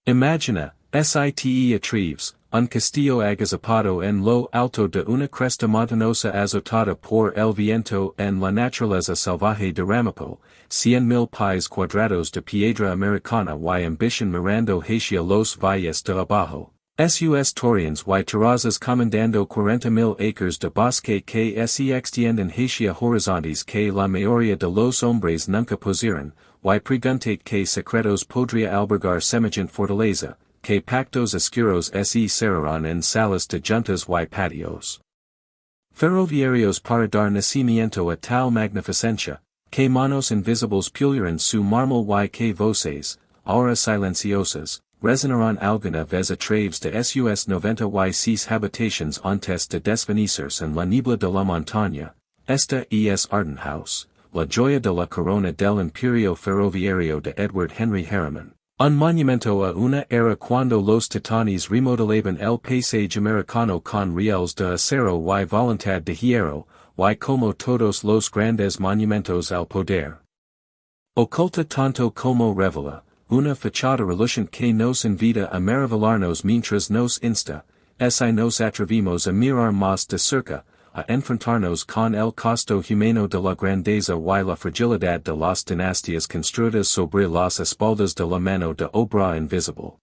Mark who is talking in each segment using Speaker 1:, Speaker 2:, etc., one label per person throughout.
Speaker 1: Imagina, site atreves, un castillo agazapado en lo alto de una cresta montañosa azotada por el viento en la naturaleza salvaje de Ramapo, 100,000 pies cuadrados de piedra americana y ambition mirando hacia los valles de abajo. Sus torians y terrazas comandando 40,000 acres de bosque que se extienden hacia horizontes que la mayoría de los hombres nunca pusieron, y preguntate que secretos podría albergar semejante fortaleza, que pactos oscuros se cerrarán en salas de juntas y patios ferroviarios para dar nacimiento a tal magnificencia, que manos invisibles pulirán su mármol y que voces, ahora silenciosas, resonarán alguna vez a través de sus 96 habitations antes de desvanecerse en la niebla de la montaña. Esta es Arden House, la joya de la corona del imperio ferroviario de Edward Henry Harriman. Un monumento a una era cuando los titanes remodelaban el paisaje americano con rieles de acero y voluntad de hierro, y como todos los grandes monumentos al poder. Oculta tanto como revela, una fachada reluciente que nos invita a maravillarnos mientras nos insta, nos atrevimos a mirar más de cerca, a enfrentarnos con el costo humano de la grandeza y la fragilidad de las dinastías construidas sobre las espaldas de la mano de obra invisible.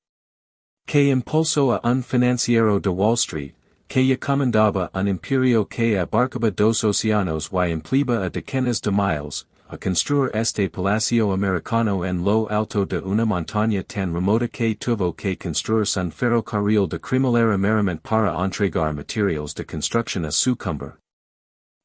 Speaker 1: Que impulsó a un financiero de Wall Street, que ya comandaba un imperio que abarcaba dos océanos y empleaba a decenas de miles, a construir este palacio americano en lo alto de una montaña tan remota que tuvo que construirse un ferrocarril de cremallera meramente para entregar materiales de construcción a su cumbre.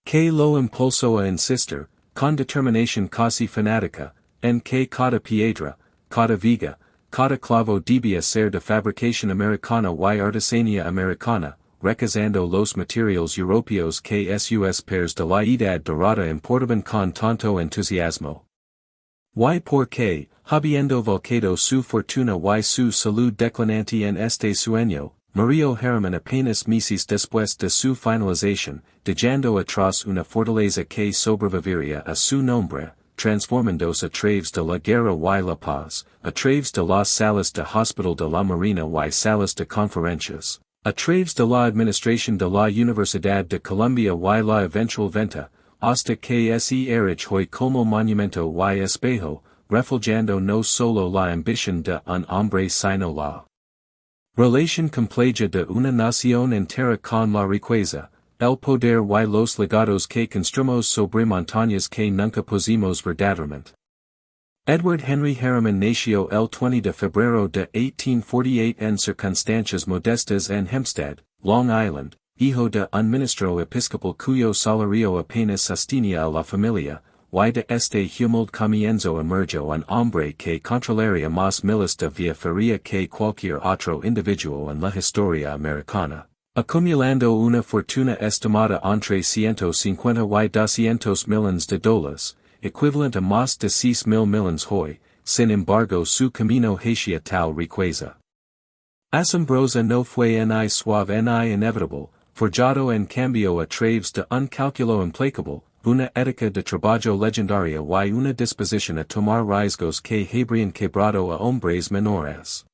Speaker 1: Que lo impulsó a insistir, con determinación casi fanática, en que cada piedra, cada viga, cada clavo debía ser de fabricación americana y artesanía americana, recazando los materiales europeos que sus pairs de la edad dorada importaban con tanto entusiasmo. Y porque, habiendo volcado su fortuna y su salud declinante en este sueño, murió Harriman apenas meses después de su finalización, dejando atrás una fortaleza que sobreviviría a su nombre, transformándose a través de la guerra y la paz, a través de las salas de hospital de la marina y salas de conferencias, a través de la administración de la Universidad de Columbia y la eventual venta, hasta que se erige hoy como monumento y espejo, reflejando no solo la ambición de un hombre sino la relación compleja de una nación entera con la riqueza, el poder y los legados que construimos sobre montañas que nunca pusimos verdaderamente. Edward Henry Harriman nació el 20 de febrero de 1848 en circunstancias modestas en Hempstead, Long Island, hijo de un ministro episcopal cuyo salario apenas sostenía a la familia, y de este humilde comienzo emergió un hombre que controlaría más miles de viejería que cualquier otro individuo en la historia americana, acumulando una fortuna estimada entre 150 y 200 millones de dólares, equivalente a más de 6,000 millones hoy. Sin embargo su camino hacia tal riqueza asombrosa no fue ni suave ni inevitable, forjado en cambio a través de un cálculo implacable, una ética de trabajo legendaria y una disposición a tomar riesgos que habrían quebrado a hombres menores.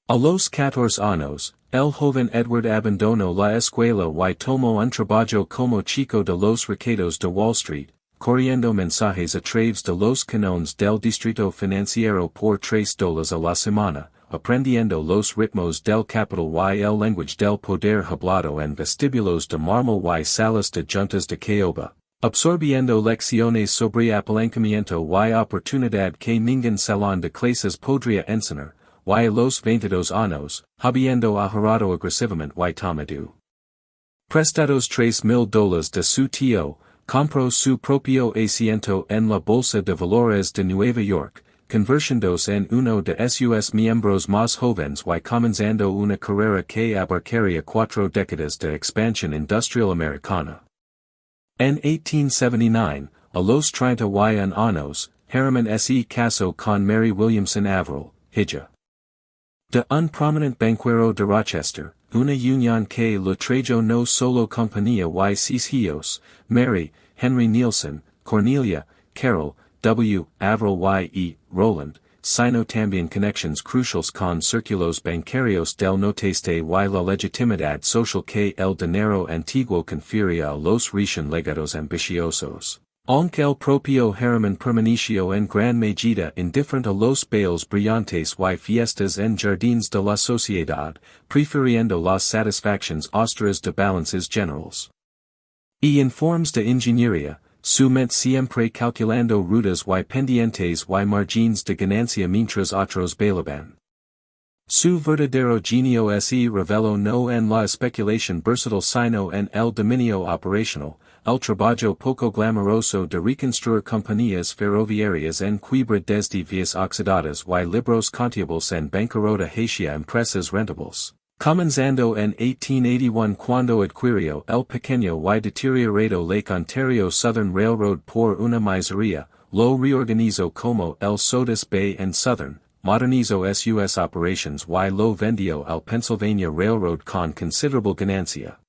Speaker 1: A los 14 años, el joven Edward abandonó la escuela y tomó un trabajo como chico de los riqueros de Wall Street, corriendo mensajes a través de los canones del distrito financiero por $3 a la semana, aprendiendo los ritmos del capital y el lenguaje del poder hablado en vestíbulos de mármol y salas de juntas de caoba, absorbiendo lecciones sobre apalancamiento y oportunidad que ningún salón de clases podría enseñar, y a los 22 años, habiendo ahorrado agresivamente y tomado prestados $3,000 de su tío, compró su propio asiento en la Bolsa de Valores de Nueva York, convirtiéndose en uno de sus miembros más jóvenes y comenzando una carrera que abarcaría 4 décadas de expansión industrial americana. En 1879, a los 31 años, Harriman se casó con Mary Williamson Averill, hija de un prominente banquero de Rochester, una unión que le trajo no solo compañía y 6 hijos, Mary, Henry Nielsen, Cornelia, Carol, W. Averill y E. Rowland, sino también conexiones cruciales con círculos bancarios del noteste y la legitimidad social que el dinero antiguo confería a los recién legados ambiciosos. Aunque el propio Harriman permaneció en gran medida indiferente a los bailes brillantes y fiestas en jardines de la sociedad, prefiriendo las satisfacciones austeras de balances generales. Y informes de ingeniería, su mente siempre calculando rutas y pendientes y margines de ganancia mientras otros bailaban. Su verdadero genio se reveló no en la especulación versátil sino en el dominio operacional, el trabajo poco glamoroso de reconstruir compañías ferroviarias en quiebra desde vías oxidadas y libros contables en bancarrota hacia empresas rentables. Comenzando en 1881 cuando adquirió el pequeño y deteriorado Lake Ontario Southern Railroad por una miseria, lo reorganizó como el Sodus Bay and Southern, modernizó sus operations y lo vendió al Pennsylvania Railroad con considerable ganancia.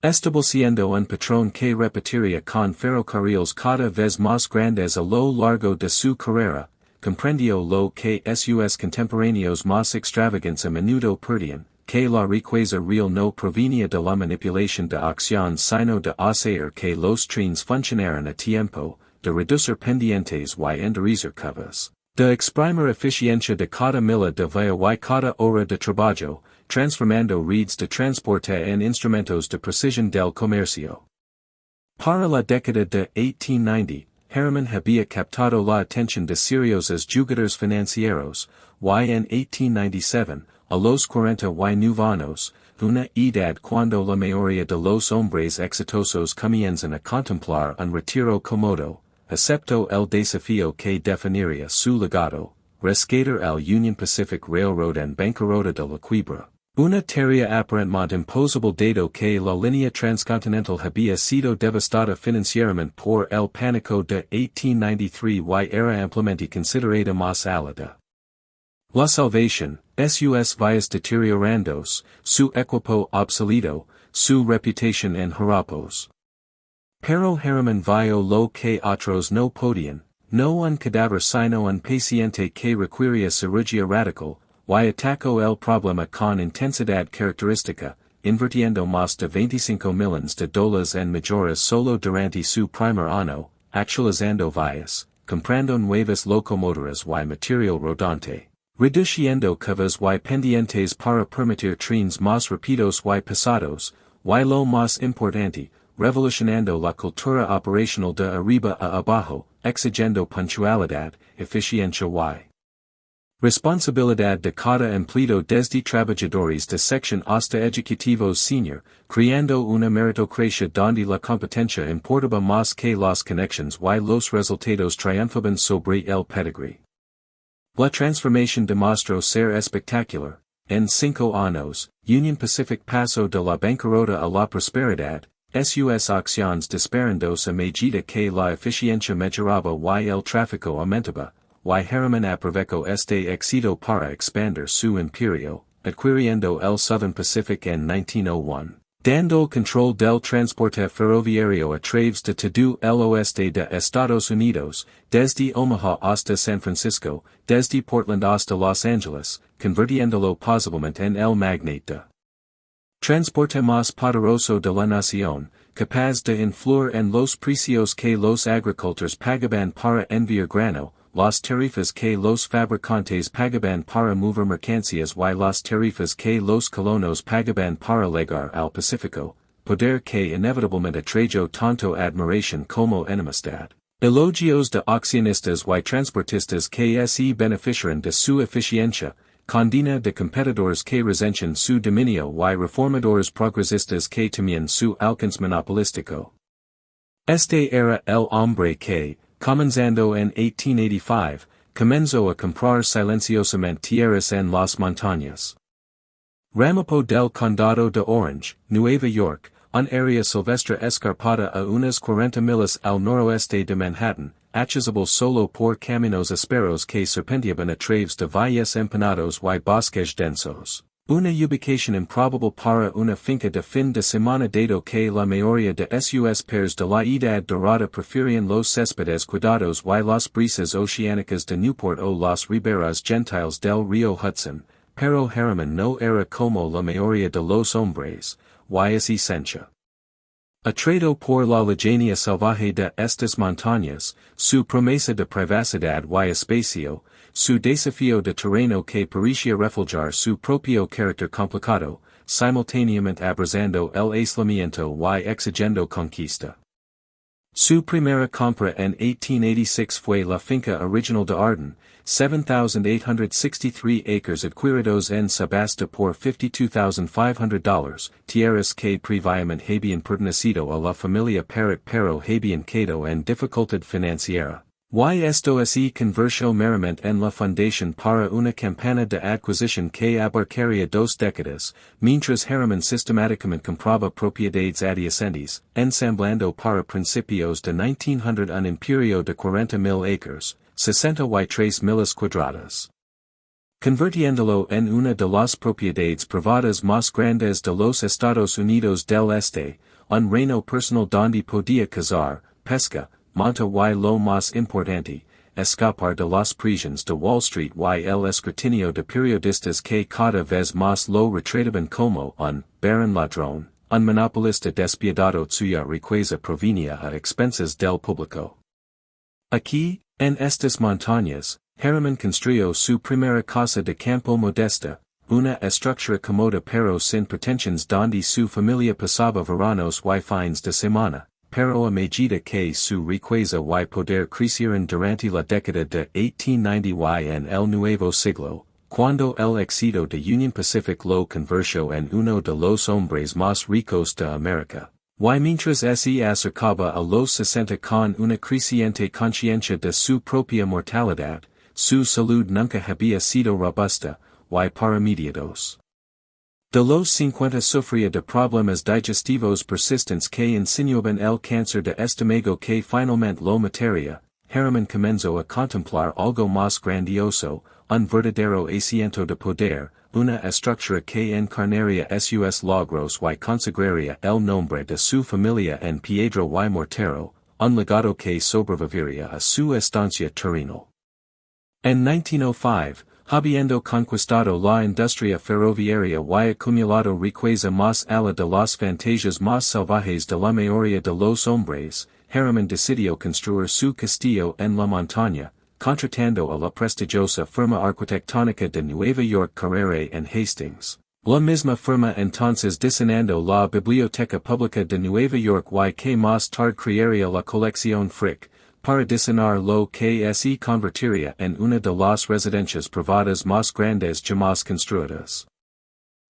Speaker 1: Estableciendo un patrón que repetiría con ferrocarriles cada vez más grandes a lo largo de su carrera, comprendió lo que sus contemporáneos más extravagantes a menudo perdían, que la riqueza real no provenía de la manipulación de acción sino de hacer que los trenes funcionaran a tiempo, de reducir pendientes y enderezar curvas, de exprimir eficiencia de cada milla de vía y cada hora de trabajo, transformando redes de transporte en instrumentos de precisión del comercio. Para la década de 1890, Harriman había captado la atención de seriosos jugadores financieros, y en 1897, a los 40 y 9 años, una edad cuando la mayoría de los hombres exitosos comienzan a contemplar un retiro cómodo, aceptó el desafío que definiría su legado, rescatar el Union Pacific Railroad en bancarrota de la quiebra. Una tarea aparentemente imposible dado que la línea transcontinental había sido devastada financieramente por el pánico de 1893 y era ampliamente considerada más alta. La salvación, sus vías deteriorándose, su equipo obsoleto, su reputación en harapos. Pero Harriman vio lo que otros no podían, no un cadáver sino un paciente que requería cirugía radical, y atacó el problema con intensidad característica, invirtiendo más de 25 millones de dólares en mejoras solo durante su primer año, actualizando vías, comprando nuevas locomotoras y material rodante, reduciendo curvas y pendientes para permitir trenes más rápidos y pesados, y lo más importante, revolucionando la cultura operacional de arriba a abajo, exigiendo puntualidad, eficiencia y responsabilidad de cada empleado desde trabajadores de sección hasta ejecutivos senior, creando una meritocracia donde la competencia importaba más que las conexiones y los resultados triunfaban sobre el pedigree. La transformación demostró ser espectacular. En 5 años, Union Pacific pasó de la bancarrota a la prosperidad, sus acciones disparándose a medida que la eficiencia mejoraba y el tráfico aumentaba. Y Harriman aprovechó este éxito para expandir su imperio, adquiriendo el Southern Pacific en 1901, dando el control del transporte ferroviario a través de todo el oeste de Estados Unidos, desde Omaha hasta San Francisco, desde Portland hasta Los Angeles, convirtiéndolo posiblemente en el magnate de transporte más poderoso de la nación, capaz de influir en los precios que los agricultores pagaban para enviar grano, las tarifas que los fabricantes pagaban para mover mercancías y las tarifas que los colonos pagaban para llegar al Pacífico, poder que inevitablemente atrajo tanto admiración como enemistad. Elogios de accionistas y transportistas que se beneficiaron de su eficiencia, condena de competidores que resentían su dominio y reformadores progresistas que temían su alcance monopolístico. Este era el hombre que, comenzando en 1885, comenzó a comprar silenciosamente tierras en las montañas. Ramapo del Condado de Orange, Nueva York, un área silvestre escarpada a unas 40 millas al noroeste de Manhattan, accesible solo por caminos ásperos que serpenteaban a través de valles empinados y bosques densos. Una ubicación improbable para una finca de fin de semana dado que la mayoría de sus pairs de la edad dorada prefieren los céspedes cuidados y las brisas oceánicas de Newport o las riberas gentiles del río Hudson, pero Harriman no era como la mayoría de los hombres, y es esencia. Atraído por la lejanía salvaje de estas montañas, su promesa de privacidad y espacio, su desafío de terreno que parecía reflejar su propio carácter complicado, simultáneamente abrazando el aislamiento y exigiendo conquista. Su primera compra en 1886 fue la finca original de Arden, 7,863 acres adquiridos en subasta por $52,500, tierras que previamente habían pertenecido a la familia Parrot pero habían quedado en dificultad financiera. Y esto es convirtió meramente en la fundación para una campaña de adquisición que abarcaría 2 décadas, mientras Harriman sistemáticamente compraba propiedades adyacentes, ensamblando para principios de 1900 un imperio de 40,000 acres, 63 millas cuadradas. Convirtiéndolo en una de las propiedades privadas más grandes de los Estados Unidos del Este, un reino personal donde podía cazar, pesca, monta y lo más importante, escapar de las prisiones de Wall Street y el escrutinio de periodistas que cada vez más lo retrataban como un barón ladrón, un monopolista despiadado cuya riqueza provenía a expensas del público. Aquí, en estas montañas, Harriman construyó su primera casa de campo modesta, una estructura cómoda pero sin pretensiones donde su familia pasaba veranos y fines de semana. Pero a medida que su riqueza y poder crecieron durante la década de 1890 y en el nuevo siglo, cuando el éxito de Union Pacific lo convirtió en uno de los hombres más ricos de América, y mientras se acercaba a los 60 con una creciente conciencia de su propia mortalidad, su salud nunca había sido robusta, y para mediados de los 50 sufría de problemas digestivos persistentes que insinuaban el cáncer de estómago que finalmente lo mataría. Harriman comenzó a contemplar algo más grandioso, un verdadero asiento de poder, una estructura que encarnaría sus logros y consagraría el nombre de su familia en piedra y mortero, un legado que sobreviviría a su estancia terrenal. En 1905, habiendo conquistado la industria ferroviaria y acumulado riqueza más allá de las fantasias más salvajes de la mayoría de los hombres, Harriman decidió construir su castillo en la montaña, contratando a la prestigiosa firma arquitectónica de Nueva York Carrera en Hastings. La misma firma entonces diseñando la Biblioteca Pública de Nueva York y que más tarde crearía la colección Frick, para diseñar lo que se convertiría en una de las residencias privadas más grandes jamás construidas.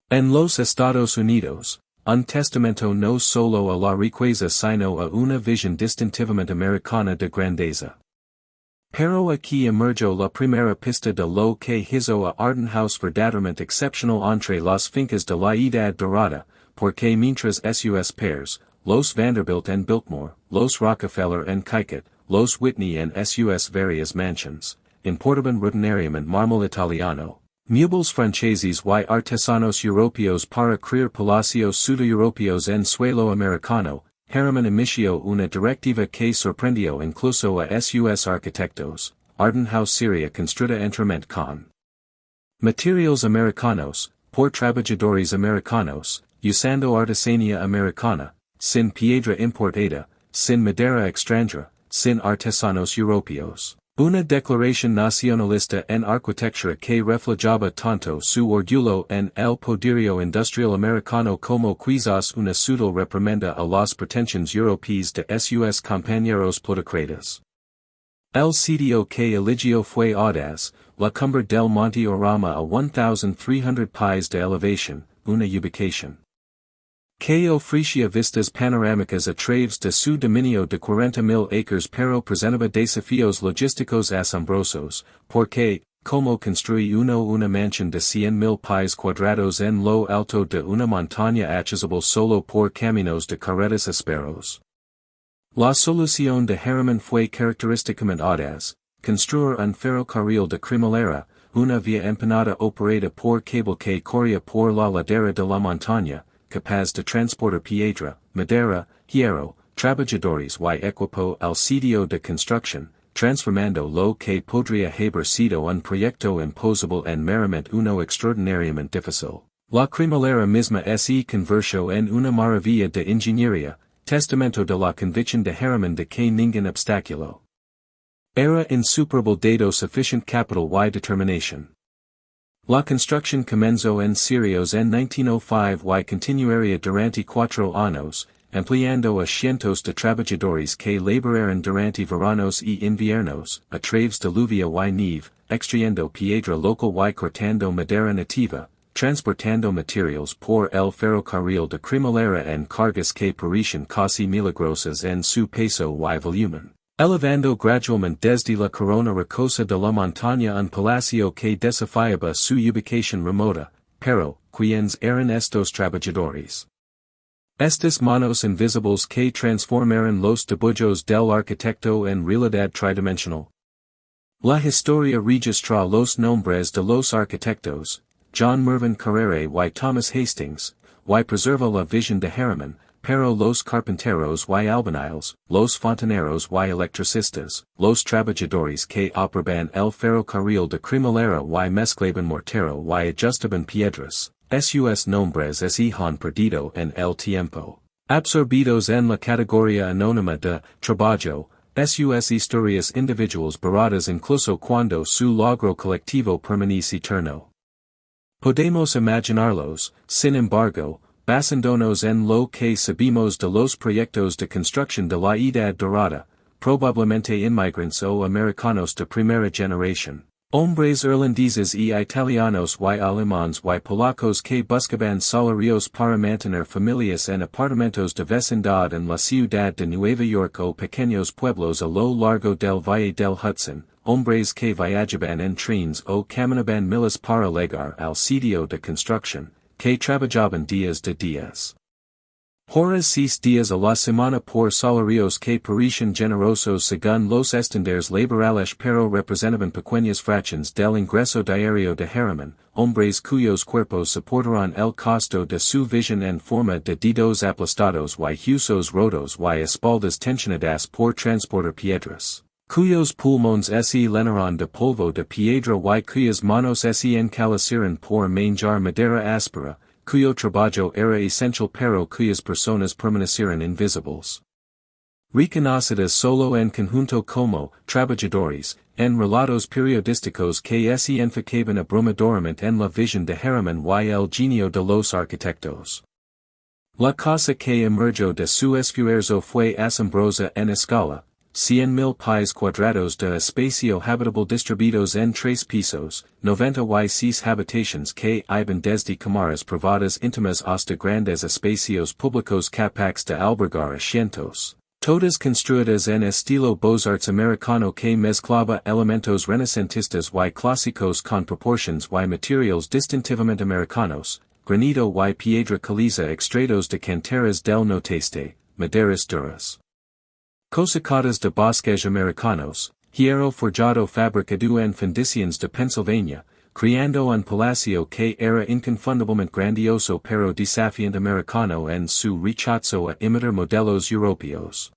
Speaker 1: En los Estados Unidos, un testamento no solo a la riqueza sino a una visión distintivamente americana de grandeza. Pero aquí emergió la primera pista de lo que hizo a Arden House verdaderamente exceptional entre las fincas de la Edad Dorada, porque mientras sus pairs, los Vanderbilt en Biltmore, los Rockefeller en Caicut, los Whitney en sus varias mansions, importaban rutinariamente mármol italiano, muebles franceses y artesanos europeos para crear palacios sudoeuropeos en suelo americano, Harriman inició una directiva que sorprendió incluso a sus arquitectos. Arden House sería construida enteramente con materiales americanos, por trabajadores americanos, usando artesanía americana, sin piedra importada, sin madera extranjera, sin artesanos europeos. Una declaración nacionalista en arquitectura que reflejaba tanto su orgullo en el poderío industrial americano como quizás una sutil reprimenda a las pretensiones europeas de sus compañeros plutocratas. El sitio que eligió fue audaz, la cumbre del Monte Orama a 1,300 pies de elevación, una ubicación que ofrecía vistas panorámicas a través de su dominio de 40,000 acres pero presentaba desafíos logísticos asombrosos, porque, como construí una mansión de 100,000 pies cuadrados en lo alto de una montaña accesible solo por caminos de carretas ásperos. La solución de Harriman fue característicamente audaz, construir un ferrocarril de cremallera, una via empanada operada por cable que corría por la ladera de la montaña, capaz de transportar piedra, madera, hierro, trabajadores y equipo al sitio de construcción, transformando lo que podría haber sido un proyecto imposible en meramente uno extraordinariamente difícil. La cremallera misma se convirtió en una maravilla de ingeniería, testamento de la convicción de Harriman de que ningún obstáculo era insuperable dado sufficient capital y determinación. La construcción comenzó en serios en 1905 y continuaría durante 4 años, empleando a cientos de trabajadores que laboraron durante veranos y inviernos, a través de lluvia y nieve, extrayendo piedra local y cortando madera nativa, transportando materials por el ferrocarril de cremallera en cargas que parecían casi milagrosas en su peso y volumen, elevando gradualmente desde la corona rocosa de la montaña un palacio que desafiaba su ubicación remota, pero, ¿quiénes eran estos trabajadores? Estas manos invisibles que transformaron los dibujos del arquitecto en realidad tridimensional. La historia registra los nombres de los arquitectos, John Mervyn Carrere y Thomas Hastings, y preserva la visión de Harriman, pero los carpinteros y albañiles, los fontaneros y electricistas, los trabajadores que operaban el ferrocarril de cremallera y mezclaban mortero y ajustaban piedras, sus nombres se han perdido en el tiempo, absorbidos en la categoría anónima de trabajo, sus historias individuales borradas incluso cuando su logro colectivo permanece eterno. Podemos imaginarlos, sin embargo, basándonos en lo que sabemos de los proyectos de construcción de la Edad Dorada, probablemente inmigrantes o americanos de primera generación, hombres irlandeses y italianos y alemanes y polacos que buscaban salarios para mantener familias en apartamentos de vecindad en la ciudad de Nueva York o pequeños pueblos a lo largo del Valle del Hudson, hombres que viajaban en trenes o caminaban miles para llegar al sitio de construcción, que trabajaban días de días. Horas 6 días a la semana por salarios que parecían generosos según los estándares laborales pero representaban pequeñas fracciones del ingreso diario de Harriman, hombres cuyos cuerpos soportaron el costo de su visión en forma de dedos aplastados y huesos rotos y espaldas tensionadas por transportar piedras, cuyos pulmones se llenaron de polvo de piedra y cuyas manos se encalacieron por manjar madera áspera, cuyo trabajo era esencial pero cuyas personas permanecieron invisibles. Reconocidas solo en conjunto como trabajadores, en relatos periodísticos que se enfocaban abrumadoramente en la visión de Harriman y el genio de los arquitectos. La cosa que emergió de su esfuerzo fue asombrosa en escala. 100,000 pies cuadrados de espacio habitable distribuidos en 3 pisos, 96 habitaciones que iban desde cámaras privadas íntimas hasta grandes espacios públicos capaces de albergar a cientos, todas construidas en estilo beaux-arts americano que mezclaba elementos renacentistas y clásicos con proporciones y materiales distintivamente americanos, granito y piedra caliza extraídos de canteras del nordeste, maderas duras, cosecadas de bosques americanos, hierro forjado fabricado en fundiciones de Pennsylvania, creando un palacio que era inconfundiblemente grandioso pero desafiante americano en su rechazo a imitar modelos europeos.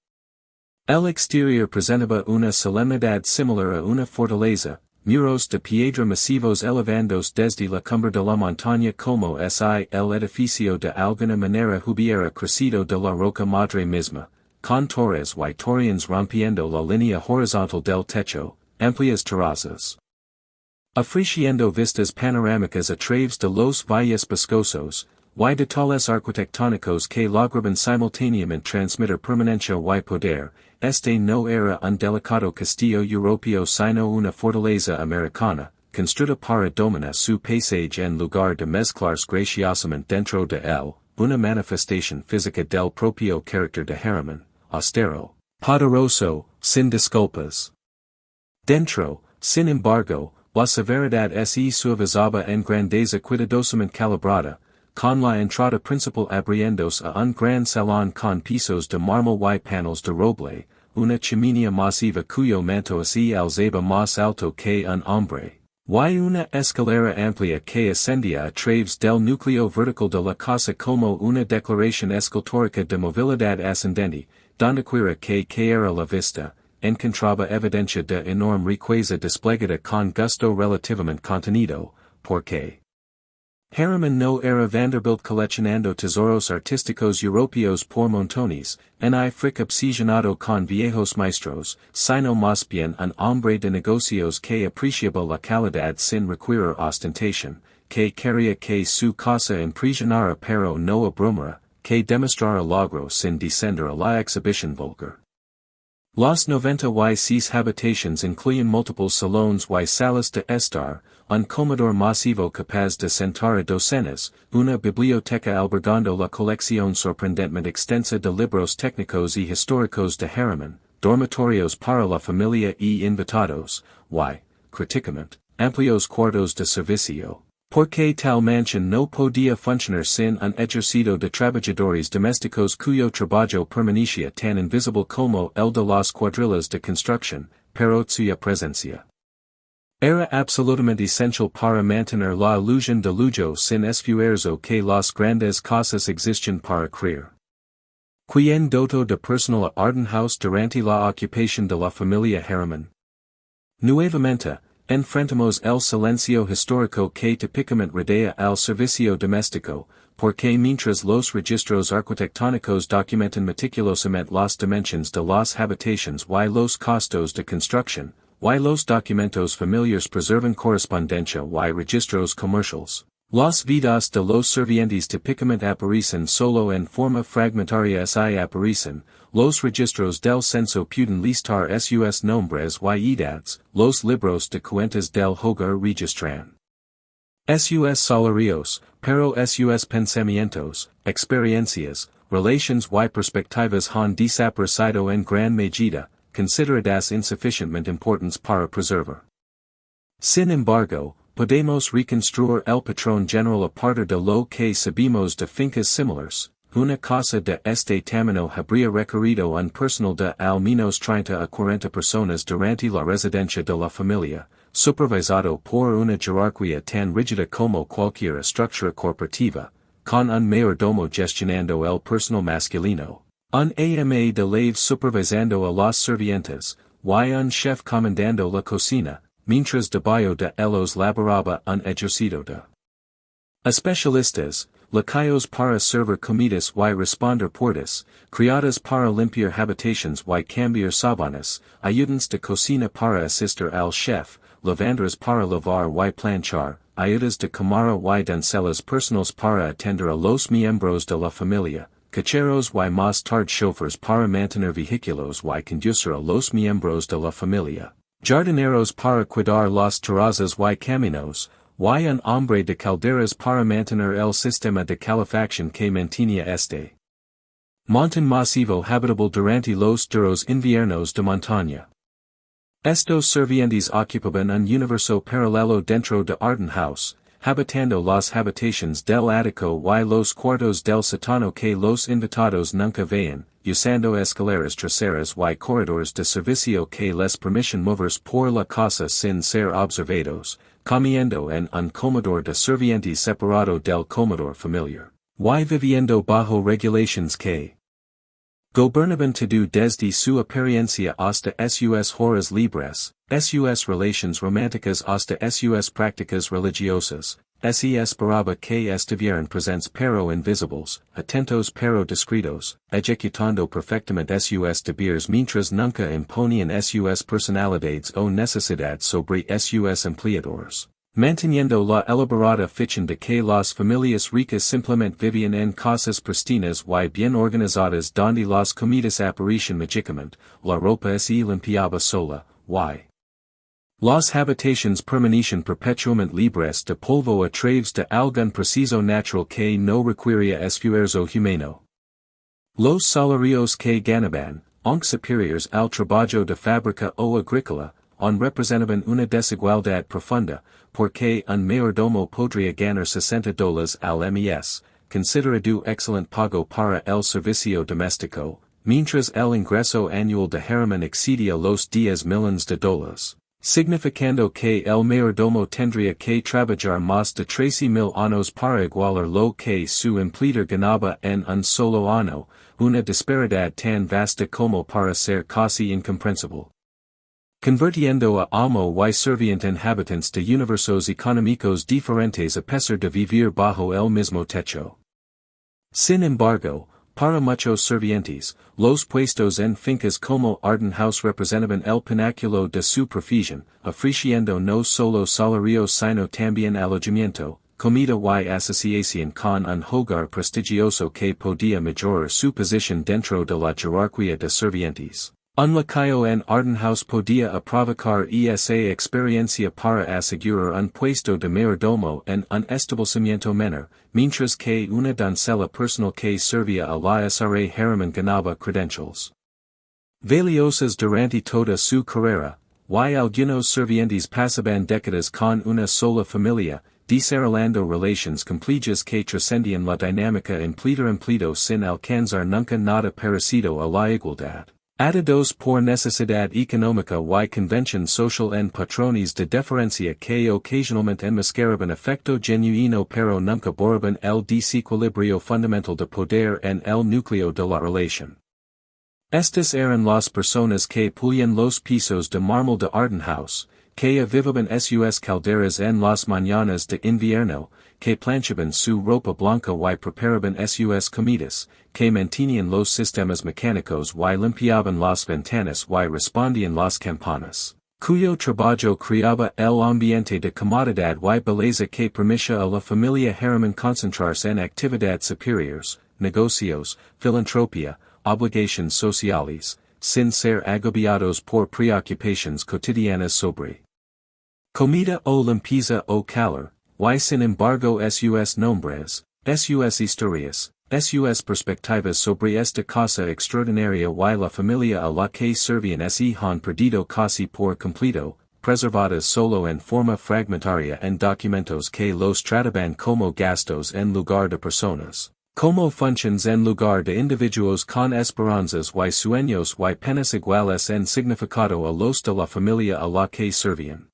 Speaker 1: El exterior presentaba una solemnidad similar a una fortaleza, muros de piedra masivos elevándose desde la cumbre de la montaña como si el edificio de alguna manera hubiera crecido de la roca madre misma, con torres y torreones rompiendo la línea horizontal del techo, amplias terrazas, ofreciendo vistas panorámicas a través de los valles boscosos, y detalles arquitectónicos que lograban simultáneamente transmitir permanencia y poder. Este no era un delicado castillo europeo sino una fortaleza americana, construida para dominar su paisaje en lugar de mezclarse graciosamente dentro de él, una manifestación física del propio carácter de Harriman, austero, poderoso, sin disculpas. Dentro, sin embargo, la severidad se suavizaba en grandeza cuidadosamente calibrada, con la entrada principal abriéndose a un gran salón con pisos de mármol y paneles de roble, una chimenea masiva cuyo manto se alzaba más alto que un hombre, Y una escalera amplia que ascendía a través del núcleo vertical de la casa como una declaración escultórica de movilidad ascendente, dondequiera que era la vista, encontraba evidencia de enorme riqueza desplegada con gusto relativamente contenido, porque Harriman no era Vanderbilt coleccionando tesoros artísticos europeos por montones, ni fric obsesionado con viejos maestros, sino más bien un hombre de negocios que apreciaba la calidad sin requerir ostentación, que quería que su casa impresionara pero no abrumara, que demostrara logro sin descender a la exhibición vulgar. Los 96 habitations incluyen múltiples salones y salas de estar, un comedor masivo capaz de sentar a docenas, una biblioteca albergando la colección sorprendentemente extensa de libros técnicos y históricos de Harriman, dormitorios para la familia y invitados, y, críticamente, amplios cuartos de servicio. Porque tal mansión no podía funcionar sin un ejército de trabajadores domésticos cuyo trabajo permanecía tan invisible como el de las cuadrillas de construcción, pero suya presencia era absolutamente esencial para mantener la ilusión de lujo sin esfuerzo que las grandes casas existen para crear. ¿Quién dotó de personal a Arden House durante la ocupación de la familia Harriman? Nuevamente, enfrentamos el silencio histórico que típicamente rodea al servicio doméstico, porque mientras los registros arquitectónicos documentan meticulosamente las dimensiones de las habitaciones y los costos de construcción, y los documentos familiares preservan correspondencia y registros comerciales, las vidas de los servientes típicamente aparecen solo en forma fragmentaria y aparecen, los registros del censo pueden listar sus nombres y edades, los libros de cuentas del hogar registran sus salarios, pero sus pensamientos, experiencias, relations y perspectivas han desaparecido en gran medida, consideradas insuficientemente importantes para preservar. Sin embargo, podemos reconstruir el patrón general a partir de lo que sabemos de fincas similares. Una casa de este tamaño habría requerido un personal de al menos 30 a 40 personas durante la residencia de la familia, supervisado por una jerarquía tan rígida como cualquier estructura corporativa, con un mayordomo gestionando el personal masculino, un AMA de lave supervisando a los servientes, y un chef comandando la cocina, mientras debajo de ellos laboraba un ejército de especialistas, lacayos para servir comidas y responder puertas, criadas para limpiar habitaciones y cambiar sábanas, ayudantes de cocina para asistir al chef, lavanderas para lavar y planchar, ayudas de cámara y doncellas personales para atender a los miembros de la familia, cacheros y más tarde chauffeurs para mantener vehículos y conducir a los miembros de la familia, jardineros para cuidar las terrazas y caminos, y un hombre de calderas para mantener el sistema de calefacción que mantenía este montón masivo habitable durante los duros inviernos de montaña. Estos servientes ocupaban un universo paralelo dentro de Arden House, habitando las habitaciones del ático y los cuartos del sótano que los invitados nunca veían, usando escaleras traseras y corredores de servicio que les permiten moverse por la casa sin ser observados, comiendo en un comedor de servientes separado del comedor familiar, y viviendo bajo regulaciones que gobernaban todo desde su apariencia hasta sus horas libres, sus relaciones románticas hasta sus prácticas religiosas. Se esperaba que estuvieran presentes pero invisibles, atentos pero discretos, ejecutando perfectamente sus deberes mientras nunca imponían sus personalidades o necesidades sobre sus empleadores, manteniendo la elaborada ficción de que las familias ricas simplemente vivían en casas pristinas y bien organizadas donde las comidas aparecían mágicamente, la ropa se limpiaba sola, y las habitaciones permanecían perpetuamente libres de polvo a través de algún proceso natural que no requería esfuerzo humano. Los salarios que ganaban, aunque superiores al trabajo de fábrica o agrícola, representaban una desigualdad profunda, porque un mayordomo podría ganar $60 al mes, considerado excelente pago para el servicio doméstico, mientras el ingreso anual de Harriman excedía los $10 millones. Significando que el mayordomo tendría que trabajar más de 13,000 años para igualar lo que su empleador ganaba en un solo año, una disparidad tan vasta como para ser casi incomprensible. Convirtiendo a amo y serviente en habitantes de universos económicos diferentes a pesar de vivir bajo el mismo techo. Sin embargo, para muchos servientes, los puestos en fincas como Arden House representaban el pináculo de su profesión, ofreciendo no solo salarios sino también alojamiento, comida y asociación con un hogar prestigioso que podía mejorar su posición dentro de la jerarquía de servientes. Un lacayo en Arden House podía aprovechar esa experiencia para asegurar un puesto de mayordomo en un establecimiento menor, mientras que una doncella personal que servía a la SRA Harriman ganaba credentials valiosas durante toda su carrera, y algunos servientes pasaban décadas con una sola familia, desarrollando relaciones complejas que trascendían la dinámica empleador-empleado sin alcanzar nunca nada parecido a la igualdad. Atados por necesidad económica y convención social en patrones de deferencia que ocasionalmente enmascaraban afecto genuino pero nunca borraban el desequilibrio fundamental de poder en el núcleo de la relación. Estas eran las personas que pulían los pisos de mármol de Arden House, que avivaban sus calderas en las mañanas de invierno, que planchaban su ropa blanca y preparaban sus comidas, que mantenían los sistemas mecánicos y limpiaban las ventanas y respondían las campanas, cuyo trabajo creaba el ambiente de comodidad y belleza que permitía a la familia Harriman concentrarse en actividades superiores, negocios, filantropía, obligaciones sociales, sin ser agobiados por preocupaciones cotidianas sobre comida o limpieza o calor, y sin embargo sus nombres, sus historias, sus perspectivas sobre esta cosa extraordinaria y la familia a la que servían han perdido casi por completo, preservadas solo en forma fragmentaria en documentos que los trataban como gastos en lugar de personas, como funciones en lugar de individuos con esperanzas y sueños y penas iguales en significado a los de la familia a la que servían.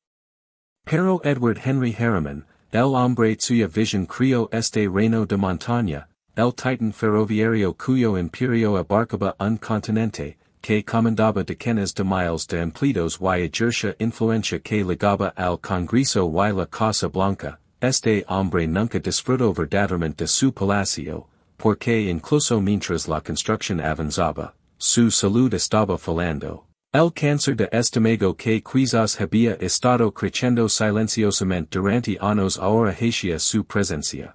Speaker 1: Pero Edward Henry Harriman, el hombre cuya visión creó este reino de montaña, el titan ferroviario cuyo imperio abarcaba un continente, que comandaba decenas de miles de empleados y ejercía influencia que ligaba al Congreso y la Casa Blanca, este hombre nunca disfrutó verdaderamente de su palacio, porque incluso mientras la construcción avanzaba, su salud estaba fallando. El cáncer de estómago que quizás había estado creciendo silenciosamente durante años ahora hacía su presencia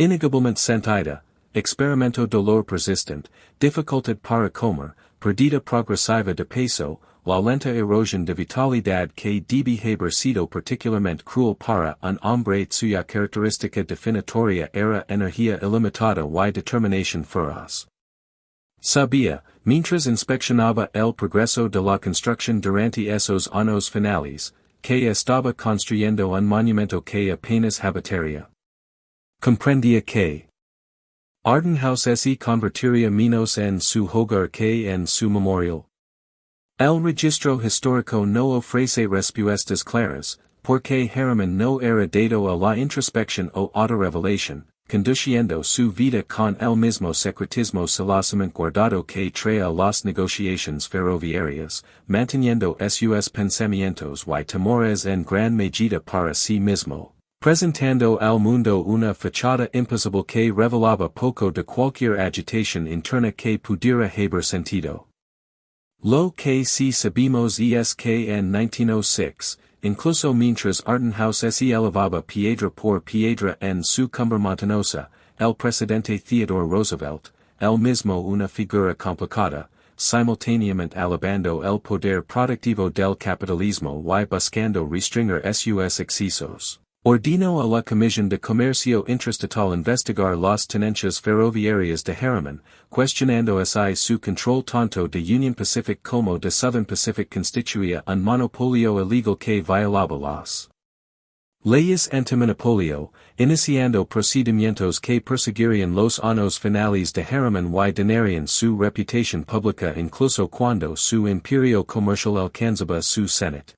Speaker 1: innegablemente sentida, experimentó dolor persistente, dificultad para comer, pérdida progresiva de peso, la lenta erosión de vitalidad que debe haber sido particularmente cruel para un hombre cuya característica definitoria era energía ilimitada y determinación feroz. Sabía, mientras inspeccionaba el progreso de la construcción durante esos años finales, que estaba construyendo un monumento que apenas habitaría. Comprendía que Arden House se convertiría menos en su hogar que en su memorial. El registro histórico no ofrece respuestas claras, porque Harriman no era dado a la introspección o autorrevelación, conduciendo su vida con el mismo secretismo celosamente guardado que trae a las negociaciones ferroviarias, manteniendo sus pensamientos y temores en gran medida para sí mismo, presentando al mundo una fachada imposible que revelaba poco de cualquier agitación interna que pudiera haber sentido. Lo que sí sabemos es que en 1906, incluso mientras Arden House se elevaba piedra por piedra en su cumbre montañosa, el presidente Theodore Roosevelt, él mismo una figura complicada, simultáneamente alabando el poder productivo del capitalismo y buscando restringir sus excesos, ordenó a la Comisión de Comercio Interestatal investigar las tenencias ferroviarias de Harriman, cuestionando así su control tanto de Union Pacific como de Southern Pacific constituía un monopolio ilegal que violaba las leyes antimonopolio, iniciando procedimientos que perseguirían los años finales de Harriman y dañarían su reputación pública incluso cuando su imperio comercial alcanzaba su cenit.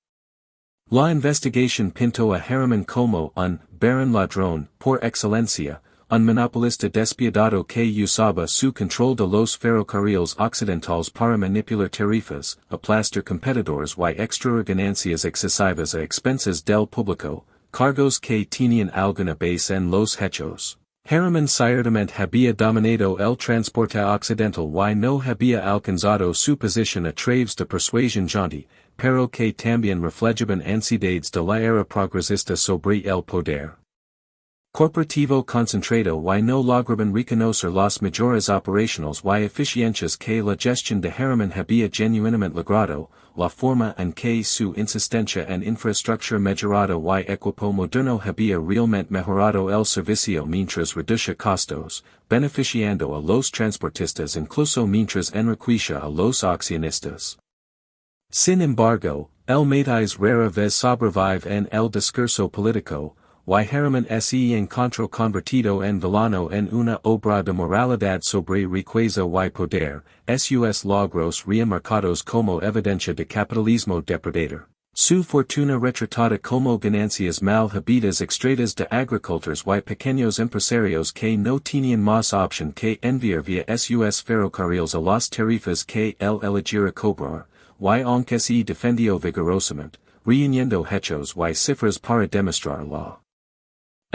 Speaker 1: La investigación pinto a Harriman como un baron ladrón, por excelencia, un monopolista despiadado que usaba su control de los ferrocarriles occidentales para manipular tarifas, aplastar competidores y extraer ganancias excesivas a expensas del público, cargos que tenían alguna base en los hechos. Harriman ciertamente había dominado el transporte occidental y no había alcanzado su posición a través de persuasión jaunty, pero que también reflejaban ansiedades de la era progresista sobre el poder corporativo concentrado y no lograban reconocer las mejoras operacionales y eficiencias que la gestión de Harriman había genuinamente logrado, la forma en que su insistencia en infraestructura mejorada y equipo moderno había realmente mejorado el servicio mientras reducía costos, beneficiando a los transportistas incluso mientras enriquecía a los accionistas. Sin embargo, el matiz rara vez sobrevive en el discurso político, y Harriman se encontró convertido en villano en una obra de moralidad sobre riqueza y poder, sus logros remarcados como evidencia de capitalismo depredador. Su fortuna retratada como ganancias mal habidas extraídas de agricultores y pequeños empresarios que no tenían más opción que enviar vía sus ferrocarriles a las tarifas que él eligiera cobrar, y aunque se defendió vigorosamente, reuniendo hechos y cifras para demostrar la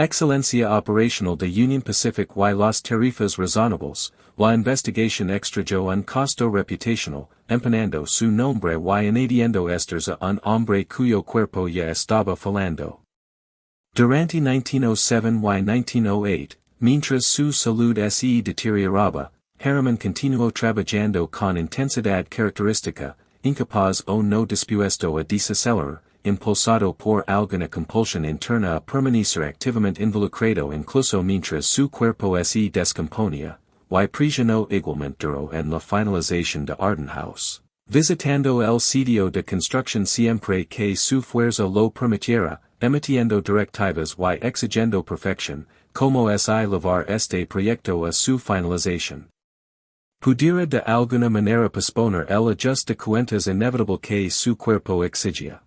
Speaker 1: excelencia operational de Union Pacific y las tarifas razonables, la investigación extrayó un costo reputacional, empeñando su nombre y añadiendo estos a un hombre cuyo cuerpo ya estaba fallando. Durante 1907 y 1908, mientras su salud se deterioraba, Harriman continuó trabajando con intensidad característica, incapaz o no dispuesto a desacelerar, impulsado por alguna compulsión interna a permanecer activamente involucrado incluso mientras su cuerpo se descomponía, y prisionó igualmente duro en la finalización de Arden House, visitando el sitio de construcción siempre que su fuerza lo permitiera, emitiendo directivas y exigiendo perfección, como es llevar este proyecto a su finalización. Pudiera de alguna manera posponer el ajuste de cuentas inevitable que su cuerpo exigía.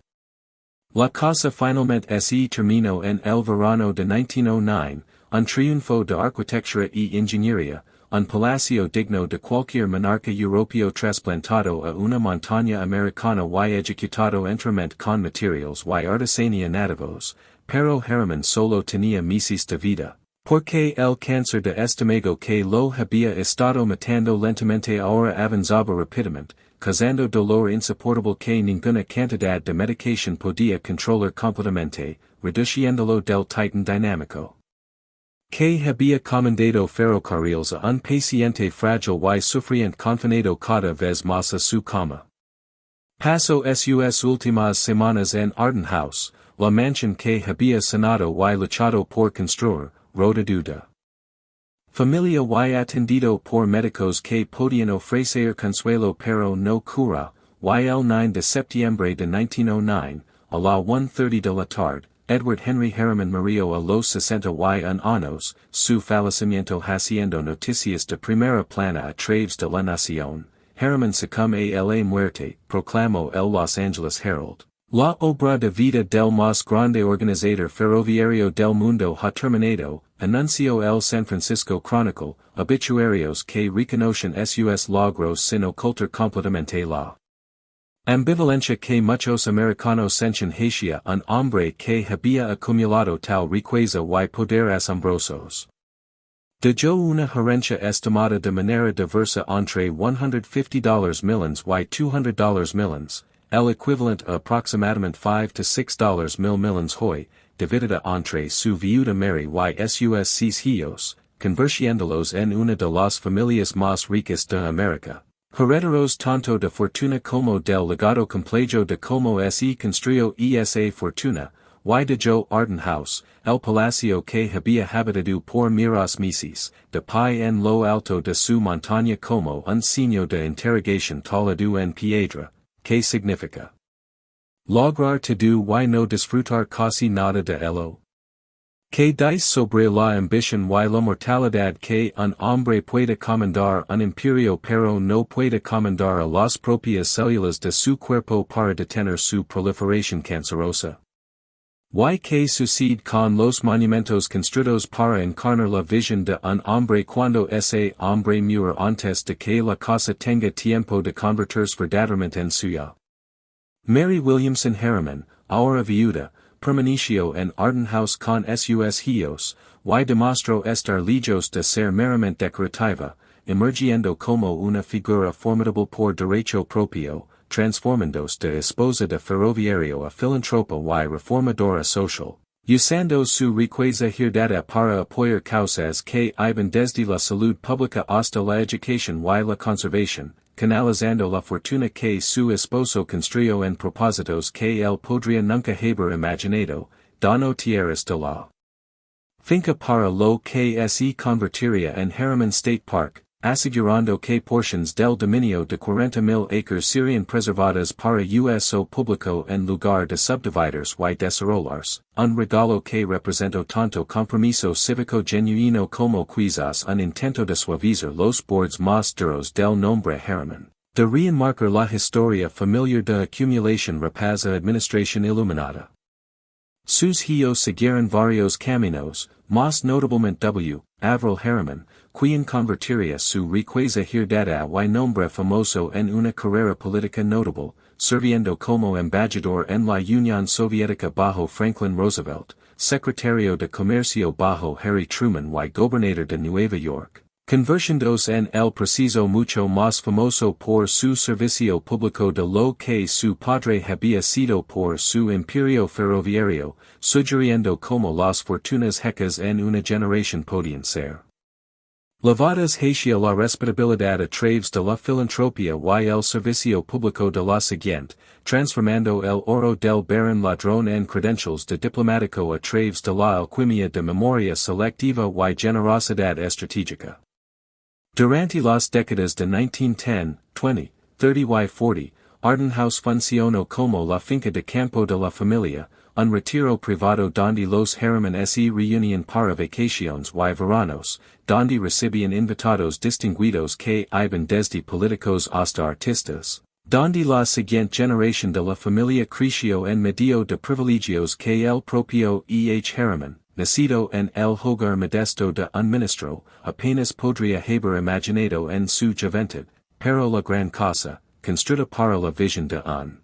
Speaker 1: La cosa finalmente se terminó en el verano de 1909, un triunfo de arquitectura y ingeniería, un palacio digno de cualquier monarca europeo trasplantado a una montaña americana y ejecutado enteramente con materials y artesanía nativos, pero Harriman solo tenía meses de vida, porque el cáncer de estómago que lo había estado matando lentamente ahora avanzaba rápidamente, causando dolor insoportable que ninguna cantidad de medicación podía controlar completamente, reduciéndolo del titan dinámico. Que había comandado ferrocarriles a un paciente frágil y sufriente confinado cada vez más a su cama. Pasó sus últimas semanas en Arden House, la mansión que había sonado y luchado por construir, roda duda. Familia y atendido por médicos que podían ofrecer consuelo pero no cura, y el 9 de septiembre de 1909, a la 1:30 de la tarde, Edward Henry Harriman murió a los 61 años, su fallecimiento haciendo noticias de primera plana a través de la nación. Harriman sucumbe a la muerte, proclamó el Los Angeles Herald. La obra de vida del más grande organizador ferroviario del mundo ha terminado, anunció el San Francisco Chronicle, obituarios que reconocen sus logros sin ocultar completamente la ambivalencia que muchos americanos sentían hacia un hombre que había acumulado tal riqueza y poder asombrosos. Dejó una herencia estimada de manera diversa entre $150 millions y $200 millions. El equivalente a aproximadamente $5 to $6 millions hoy, dividida entre su viuda Mary y sus 6 hijos, convirtiéndolos en una de las familias más ricas de América. Herederos tanto de fortuna como del legado complejo de cómo se construyó esa fortuna, y dejó Arden House, el palacio que había habitado por miras meses, de pie en lo alto de su montaña como un signo de interrogación tallado en piedra. ¿Qué significa? Lograr todo y no disfrutar casi nada de ello. ¿Qué dice sobre la ambición y la mortalidad que un hombre puede comandar un imperio pero no puede comandar a las propias células de su cuerpo para detener su proliferación cancerosa? Y que sucede con los monumentos construidos para encarnar la visión de un hombre cuando ese hombre muere antes de que la casa tenga tiempo de convertirse verdaderamente en suya. Mary Williamson Harriman, ahora viuda, permaneció en Arden House con sus hijos, y demostró estar lejos de ser meramente decorativa, emergiendo como una figura formidable por derecho propio, transformándose de esposa de ferroviario a filantropa y reformadora social, usando su riqueza heredada para apoyar causas que iban desde la salud pública hasta la educación y la conservación, canalizando la fortuna que su esposo construyó en propósitos que él podría nunca haber imaginado, donó tierras de la finca para lo que se convertiría en Harriman State Park, asegurando que porciones del dominio de 40,000 acres serían preservadas para uso público en lugar de subdividers y desarrollarse, un regalo que representó tanto compromiso cívico genuino como quizás un intento de suavizar los bordes más duros del nombre Harriman, de reenmarcar la historia familiar de acumulación rapaz a administración iluminada. Sus hijos siguieron varios caminos, más notablemente Avril Harriman, quien convertiría su riqueza heredada y nombre famoso en una carrera política notable, sirviendo como embajador en la Unión Soviética bajo Franklin Roosevelt, secretario de Comercio bajo Harry Truman y gobernador de Nueva York, convirtiéndose en el preciso mucho más famoso por su servicio público de lo que su padre había sido por su imperio ferroviario, sugiriendo como las fortunas ricas en una generación podían ser lavadas hacia la respetabilidad a través de la filantropía y el servicio público de la siguiente, transformando el oro del barón ladrón en credencials de diplomático a través de la alquimia de memoria selectiva y generosidad estratégica. Durante las décadas de 1910, 20, 30 y 40, Arden House funcionó como la finca de campo de la familia, un retiro privado donde los Harriman se reunían para vacaciones y veranos, donde recibían invitados distinguidos que iban desde políticos hasta artistas, donde la siguiente generación de la familia creció en medio de privilegios que el propio Harriman, nacido en el hogar modesto de un ministro, apenas podría haber imaginado en su juventud, pero la gran casa, construida para la visión de un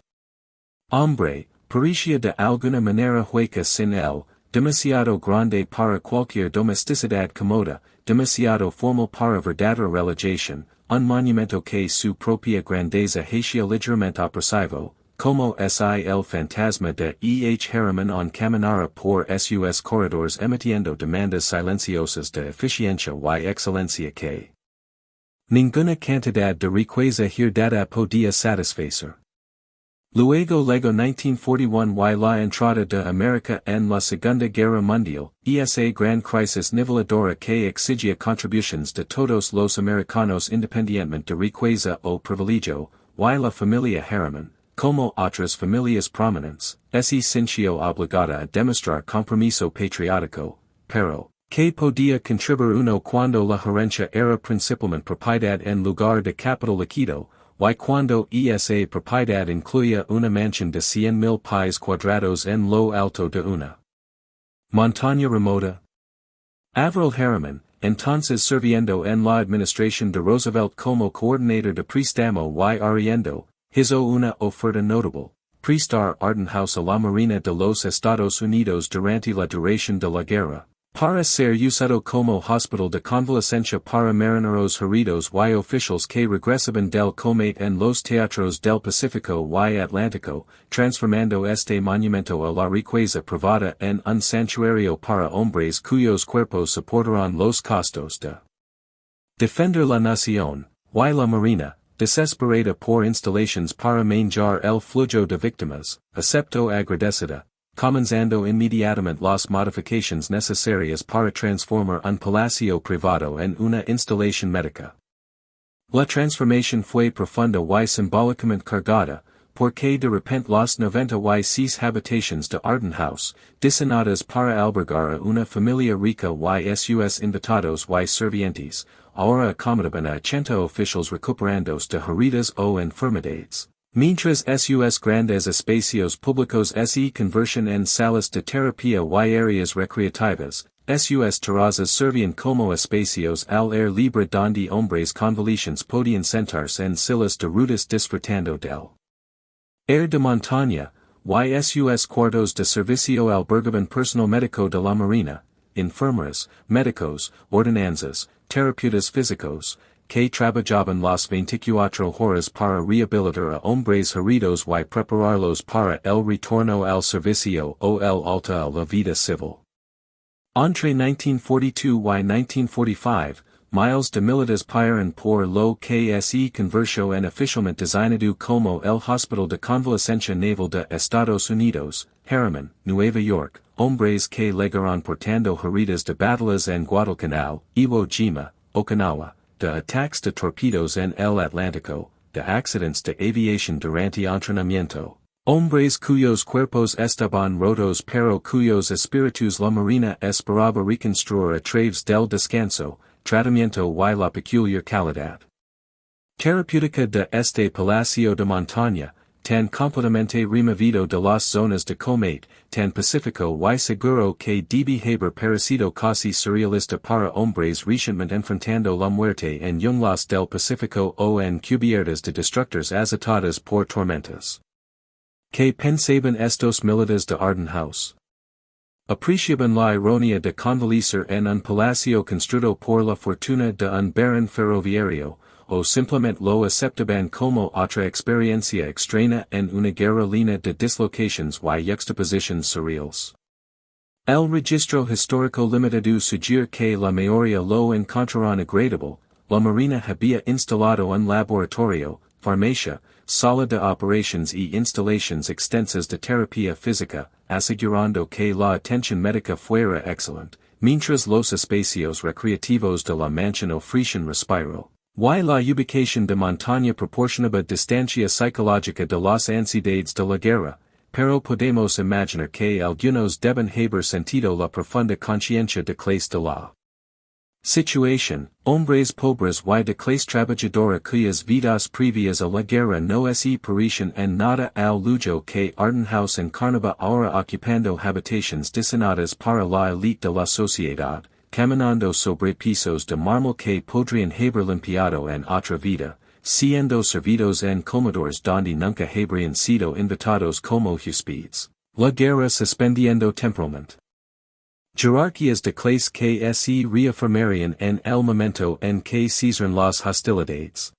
Speaker 1: hombre, parecía de alguna manera hueca sin él, demasiado grande para cualquier domesticidad cómoda, demasiado formal para verdadera relajación, un monumento que su propia grandeza hacía ligeramente opresivo, como es el fantasma de Harriman en caminara por sus corredores emitiendo demandas silenciosas de eficiencia y excelencia que ninguna cantidad de riqueza heredada podía satisfacer. Luego 1941 y la entrada de América en la Segunda Guerra Mundial, esa gran crisis niveladora que exigía contribuciones de todos los americanos independientemente de riqueza o privilegio, y la familia Harriman, como otras familias prominentes, se sintió obligada a demostrar compromiso patriótico, pero, que podía contribuir uno cuando la gerencia era principalmente propiedad en lugar de capital líquido, y cuando esa propiedad incluía una mansión de 100,000 pies cuadrados en lo alto de una montaña remota. Avril Harriman, entonces sirviendo en la administración de Roosevelt como coordinador de préstamo y arriendo, hizo una oferta notable, prestar Arden House a la Marina de los Estados Unidos durante la duración de la guerra, para ser usado como hospital de convalescencia para marineros heridos y oficiales que regresaban del combate en los teatros del Pacífico y Atlántico, transformando este monumento a la riqueza privada en un santuario para hombres cuyos cuerpos soportarán los costos de defender la nación, y la Marina, desesperada por instalaciones para manejar el flujo de víctimas, aceptó agradecida, comenzando inmediatamente las modificaciones necesarias para transformar un palacio privado en una instalación médica. La transformación fue profunda y simbólicamente cargada, porque de repente las 96 habitaciones de Arden House, diseñadas para albergar a una familia rica y sus invitados y sirvientes, ahora acomodaban a 80 oficiales recuperándose de heridas o enfermedades, Mientras sus grandes espacios públicos se conversion en salas de terapia y áreas recreativas, sus terrazas servían como espacios al aire libre donde hombres convalecientes podían sentarse en sillas de ruedas disfrutando del aire de montaña, y sus cuartos de servicio albergaban personal médico de la marina, enfermeras, médicos, ordenanzas, terapeutas físicos, que trabajaban las 24 horas para rehabilitar a hombres heridos y prepararlos para el retorno al servicio o el alto a la vida civil. Entre 1942 y 1945, miles de militares pasaron por lo que se convirtió en oficialmente designado como el Hospital de Convalescencia Naval de Estados Unidos, Harriman, Nueva York, hombres que llegaron portando heridas de batallas en Guadalcanal, Iwo Jima, Okinawa, de ataques de torpedos en el Atlántico, de accidentes de aviación durante entrenamiento. Hombres cuyos cuerpos estaban rotos pero cuyos espíritus la marina esperaba reconstruir a través del descanso, tratamiento y la peculiar calidad terapéutica de este Palacio de Montaña, tan completamente removido de las zonas de combate, tan pacífico y seguro que debe haber parecido casi surrealista para hombres recientemente enfrentando la muerte en junglas del Pacífico o en cubiertas de destructores azotadas por tormentas. ¿Qué pensaban estos militares de Arden House? Apreciaban la ironía de convalecer en un palacio construido por la fortuna de un barón ferroviario, o simplemente lo aceptaban como otra experiencia extraña en una guerra llena de dislocations y juxtapositions surreals. El registro histórico limitado sugiere que la mayoría lo encontraron agradable. La marina había instalado un laboratorio, farmacia, sala de operations y instalaciones extensas de terapia física, asegurando que la atención médica fuera excelente, mientras los espacios recreativos de la mansión ofrecían respiro. Y la ubicación de montaña proporcionaba distancia psicológica de las ansiedades de la guerra, pero podemos imaginar que algunos deben haber sentido la profunda conciencia de clase de la situación, hombres pobres y de clase trabajadora cuyas vidas previas a la guerra no se parecían en nada al lujo que Arden House encarnaba ahora ocupando habitaciones diseñadas para la élite de la sociedad, caminando sobre pisos de mármol que podrían haber limpiado en otra vida, siendo servidos en comedores donde nunca habrían sido invitados como huéspedes, la guerra suspendiendo temporalmente jerarquías de clase que se reafirmarían en el momento en que cesaron las hostilidades.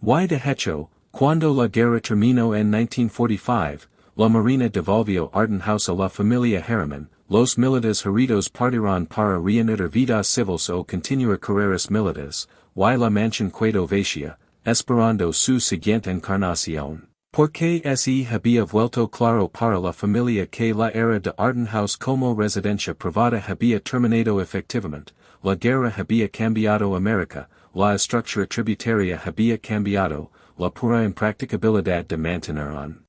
Speaker 1: Y de hecho, cuando la guerra terminó en 1945, la marina devolvió Arden House a la familia Harriman. Los militares heridos partieron para reanudar vidas civiles o continuar carreras militares, y la mansión quedó vacía, esperando su siguiente encarnación. Porque se había vuelto claro para la familia que la era de Arden House como residencia privada había terminado efectivamente, la guerra había cambiado América, la estructura tributaria había cambiado, la pura impracticabilidad de mantener un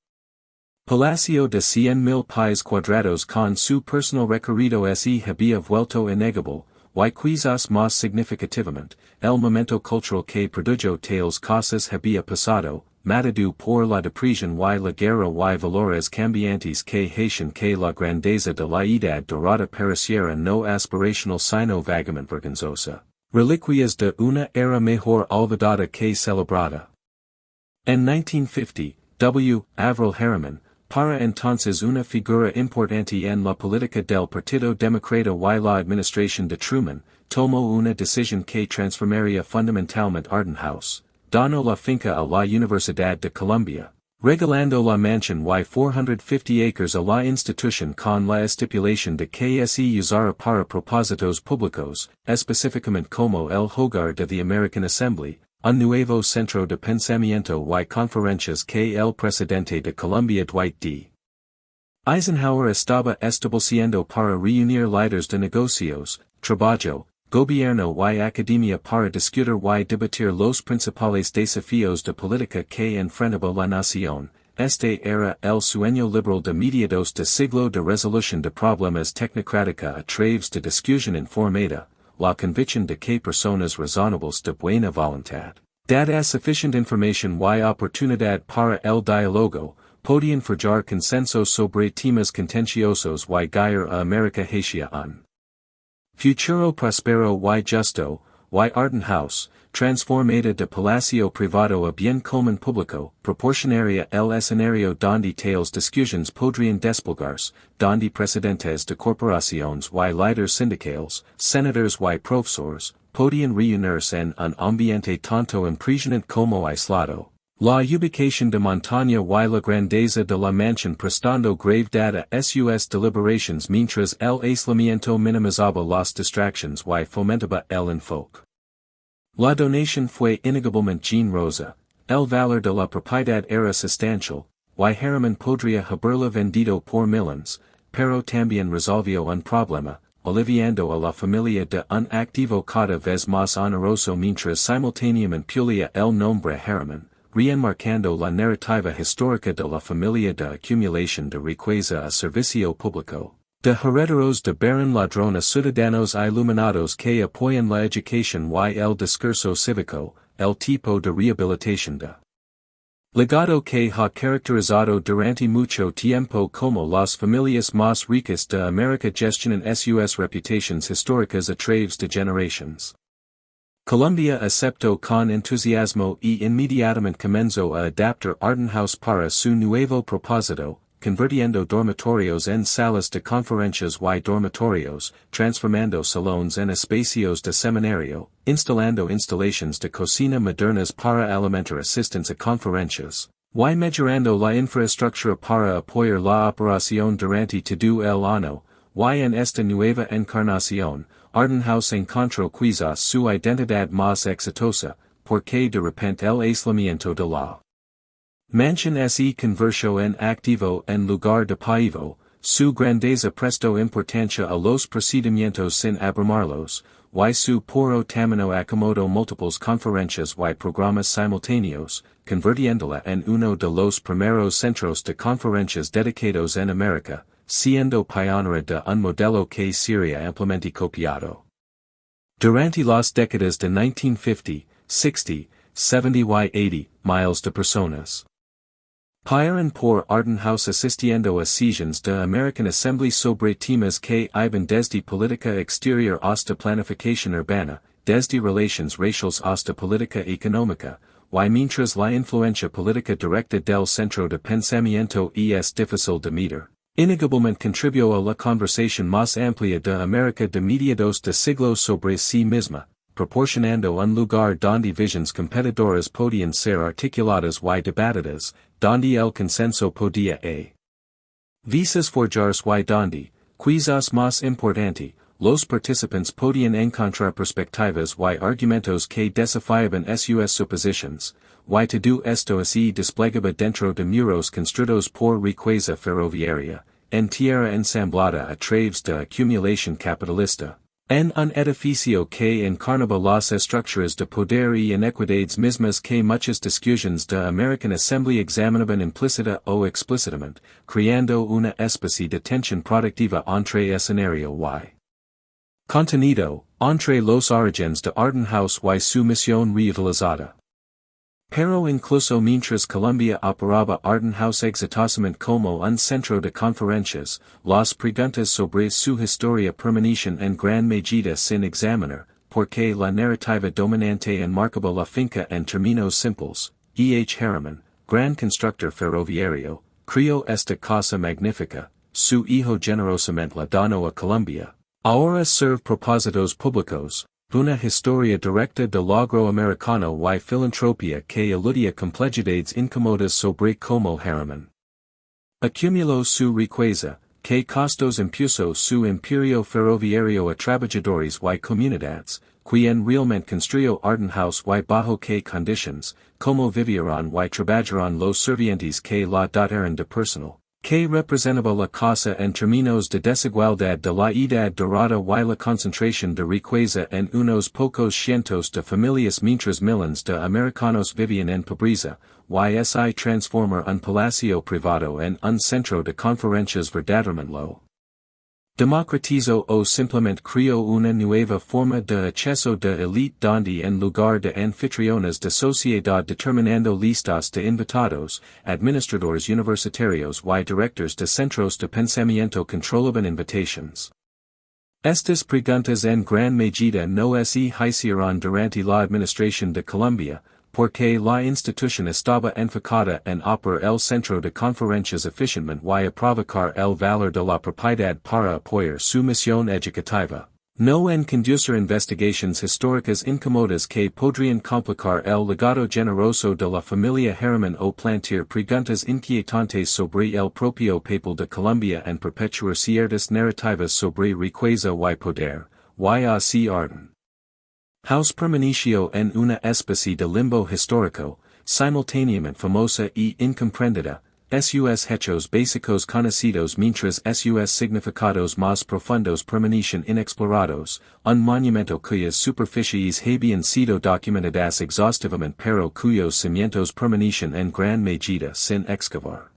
Speaker 1: Palacio de 100,000 pies cuadrados con su personal recorrido se había vuelto innegable, y quizás más significativamente, el momento cultural que produjo tales cosas había pasado, matado por la depresión y la guerra y valores cambiantes que hacían que la grandeza de la edad dorada pareciera no aspirational sino vagamente vergonzosa, reliquias de una era mejor olvidada que celebrada. En 1950, Avril Harriman, para entonces una figura importante en la política del Partido Demócrata y la administración de Truman, tomó una decisión que transformaría fundamentalmente Arden House, donó la finca a la Universidad de Columbia, regalando la mansión y 450 acres a la institución con la estipulación de que se usara para propósitos públicos, específicamente como el hogar de the American Assembly, un nuevo centro de pensamiento y conferencias que el presidente de Colombia Dwight D. Eisenhower estaba estableciendo para reunir líderes de negocios, trabajo, gobierno y academia para discutir y debatir los principales desafíos de política que enfrentaba la nación. Este era el sueño liberal de mediados de siglo de resolución de problemas tecnocrática a través de discusión informada, la convicción de que personas razonables de buena voluntad, Dada sufficient information y oportunidad para el diálogo, podían forjar consenso sobre temas contenciosos y guiar a América hacia un futuro prospero y justo, y Arden House, transformada de palacio privado a bien común público, proporcionaria el escenario donde tales discusiones podrían desplegarse, donde presidentes de corporaciones y líderes sindicales, senadores y profesores, podían reunirse en un ambiente tanto impresionante como aislado. La ubicación de Montaña y la grandeza de la mansión prestando gravedad a sus deliberations mientras el aislamiento minimizaba las distractions y fomentaba el enfoque. La donación fue innegablemente generosa, el valor de la propiedad era sustancial, y Harriman podría haberla vendido por millones, pero también resolvió un problema, aliviando a la familia de un activo cada vez más oneroso mientras simultáneamente pulía el nombre Harriman, reenmarcando la narrativa histórica de la familia de acumulación de riqueza a servicio público, de herederos de baron ladrón a ciudadanos iluminados que apoyan la educación y el discurso cívico, el tipo de rehabilitación de legado que ha caracterizado durante mucho tiempo como las familias más ricas de América gestionan sus reputaciones históricas a través de generaciones. Columbia aceptó con entusiasmo y inmediatamente comenzó a adaptar Arden House para su nuevo propósito, convirtiendo dormitorios en salas de conferencias y dormitorios, transformando salones en espacios de seminario, instalando instalaciones de cocina modernas para alimentar asistentes a conferencias, y mejorando la infraestructura para apoyar la operación durante todo el año, y en esta nueva encarnación, Arden House encontró quizás su identidad más exitosa, porque de repente el aislamiento de la mansión se convirtió en activo en lugar de pasivo, su grandeza prestó importancia a los procedimientos sin abrumarlos, y su puro tamaño acomodó múltiples conferencias y programas simultáneos, convirtiéndola en uno de los primeros centros de conferencias dedicados en América, siendo pionera de un modelo que sería ampliamente copiado. Durante las décadas de 1950, 60, 70 y 80, miles de personas pasaron por Arden House asistiendo a sesiones de American Assembly sobre temas que iban desde política exterior hasta planificación urbana, desde relaciones raciales hasta política económica, y mientras la influencia política directa del centro de pensamiento es difícil de medir. Innegablemente contribuyó a la conversación más amplia de América de mediados de siglo sobre sí misma, proporcionando un lugar donde visiones competidoras podían ser articuladas y debatidas, donde el consenso podía veces forjarse y donde, quizás más importante, los participantes podían encontrar perspectivas y argumentos que desafiaban sus suposiciones, y todo esto se desplegaba dentro de muros construidos por riqueza ferroviaria, en tierra ensamblada a través de acumulación capitalista, en un edificio que encarnaba las estructuras de poder y inequidades mismas que muchas discusiones de American Assembly examinaban implícita o explícitamente, creando una especie de tensión productiva entre escenario y contenido, entre los orígenes de Arden House y su misión reutilizada. Pero incluso mientras Columbia operaba Arden House exitosamente como un centro de conferencias, las preguntas sobre su historia permanecen en gran medida sin examinar, porque la narrativa dominante enmarcaba la finca en términos simples. Harriman, gran constructor ferroviario, creó esta casa magnífica, su hijo generosamente la donó a Columbia. Ahora serve propósitos públicos. Una historia directa de logro americano y filantropía que eludia complejidades incómodas sobre cómo Harriman acumuló su riqueza, que costos impuso su imperio ferroviario a trabajadores y comunidades, quien realmente construyó Arden House y bajo qué conditions, cómo vivieron y trabajaron los sirvientes que la dotaron de personal, que representaba la casa en términos de desigualdad de la edad dorada y la concentración de riqueza en unos pocos cientos de familias mientras millones de americanos vivían en pobreza, y transformar un palacio privado en un centro de conferencias verdaderamente lo Democratizo o simplemente creó una nueva forma de acceso de élite donde en lugar de anfitriones de sociedad determinando listas de invitados, administradores universitarios y directores de centros de pensamiento controlaban invitations. Estas preguntas en gran medida no se hicieron durante la administración de Columbia, porque la institución estaba enfocada en operar el centro de conferencias eficientemente y aprovechar el valor de la propiedad para apoyar su misión educativa, no en conducir investigaciones históricas incómodas que podrían complicar el legado generoso de la familia Harriman o plantear preguntas inquietantes sobre el propio papel de Columbia en perpetuar ciertas narrativas sobre riqueza y poder, y así Arden House permaneció en una especie de limbo histórico, simultáneamente famosa y incomprendida, sus hechos básicos conocidos mientras sus significados más profundos permanecen inexplorados, un monumento cuyas superficies habían sido documentadas exhaustivamente pero cuyos cimientos permanecen en gran medida sin excavar.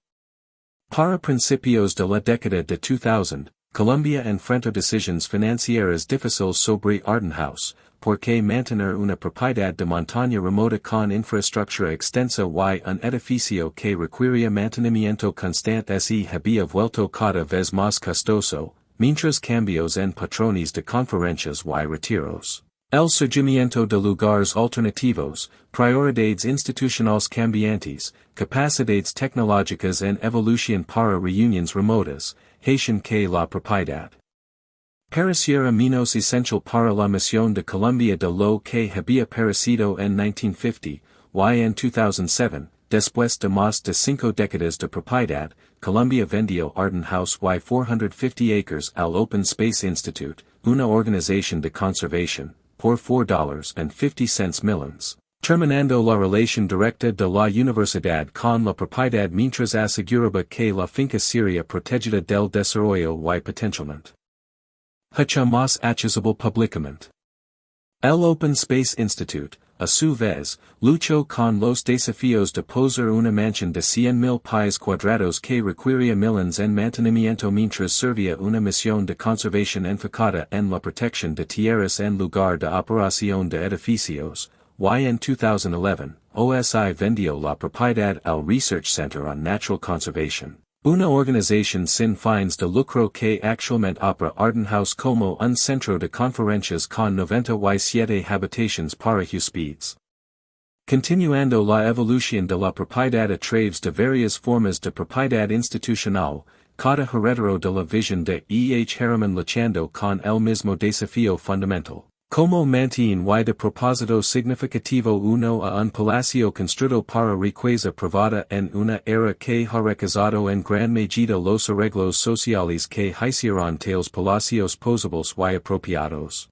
Speaker 1: Para principios de la década de 2000, Columbia enfrentó decisiones financieras difíciles sobre Arden House, porque mantener una propiedad de montaña remota con infraestructura extensa y un edificio que requería mantenimiento constante se había vuelto cada vez más costoso, mientras cambios en patrones de conferencias y retiros. El surgimiento de lugares alternativos, prioridades institucionales cambiantes, capacidades tecnológicas en evolución para reuniones remotas, hacen que la propiedad pareciera menos essential para la misión de Columbia de lo que había parecido en 1950, y en 2007, después de más de 5 décadas de propiedad, Columbia vendió Arden House y 450 acres al Open Space Institute, una organización de conservación, por $4.50 millions, terminando la relación directa de la universidad con la propiedad mientras aseguraba que la finca sería protegida del desarrollo y potencialmente hecha más accesible públicamente. El Open Space Institute, a su vez, luchó con los desafíos de poseer una mansión de 100,000 pies cuadrados que requería millones en mantenimiento mientras servía una misión de conservación enfocada en la protección de tierras en lugar de operación de edificios, y en 2011, OSI vendió la propiedad al Research Center on Natural Conservation, una organización sin fines de lucro que actualmente opera Arden House como un centro de conferencias con 97 habitaciones para huéspedes. Continuando la evolución de la propiedad a través de varias formas de propiedad institucional, cada heredero de la visión de Harriman luchando con el mismo desafío fundamental. Como mantiene y de propósito significativo uno a un palacio construido para riqueza privada en una era que ha rechazado en gran medida los arreglos sociales que hicieron tales palacios posibles y apropiados.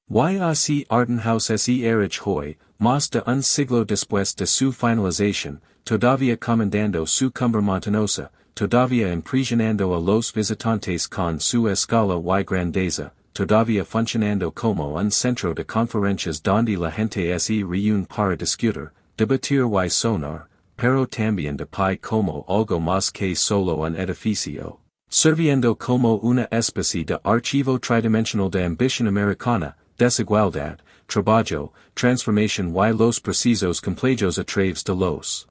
Speaker 1: Y así Arden House se erige hoy, más de un siglo después de su finalización, todavía comandando su cumbre montañosa, todavía impresionando a los visitantes con su escala y grandeza, todavía funcionando como un centro de conferencias donde la gente se reúne para discutir, debatir y sonar, pero también de pie como algo más que solo un edificio, sirviendo como una especie de archivo tridimensional de ambición americana, desigualdad, trabajo, transformación y los precisos complejos a través de los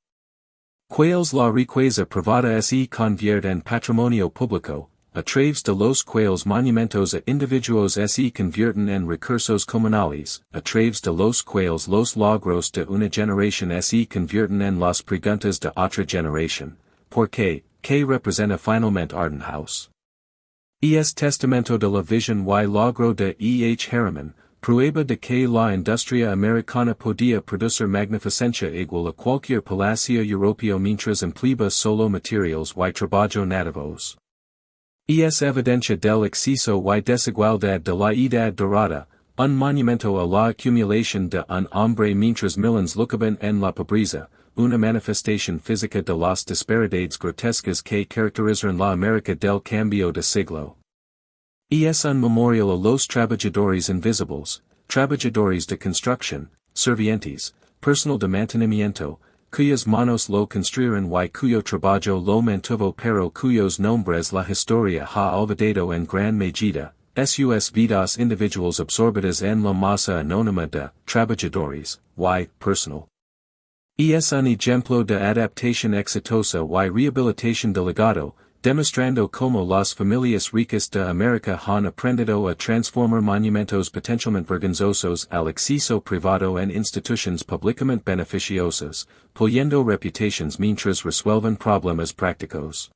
Speaker 1: cuales la riqueza privada se convierte en patrimonio público, a través de los cuales monumentos a individuos se convierten en recursos comunales, a través de los cuales los logros de una generación se convierten en las preguntas de otra generación, porque, ¿qué representa finalmente Arden House? Y es testamento de la visión y logro de Harriman, prueba de que la industria americana podía producir magnificencia igual a cualquier palacio europeo mientras empleaba solo materiales y trabajo nativos. Y es evidencia del exceso y desigualdad de la edad dorada, un monumento a la acumulación de un hombre mientras millones luchaban en la pobreza, una manifestación física de las disparidades grotescas que caracterizan la América del cambio de siglo. Y es un memorial a los trabajadores invisibles, trabajadores de construcción, sirvientes, personal de mantenimiento, cuyas manos lo construyeron y cuyo trabajo lo mantuvo pero cuyos nombres la historia ha olvidado en gran medida, sus vidas individuales absorbidas en la masa anónima de trabajadores, y personal. Es un ejemplo de adaptación exitosa y rehabilitación del legado, demostrando cómo las familias ricas de América han aprendido a transformar monumentos potencialmente vergonzosos al acceso privado en instituciones públicamente beneficiosas, puliendo reputaciones mientras resuelven problemas prácticos.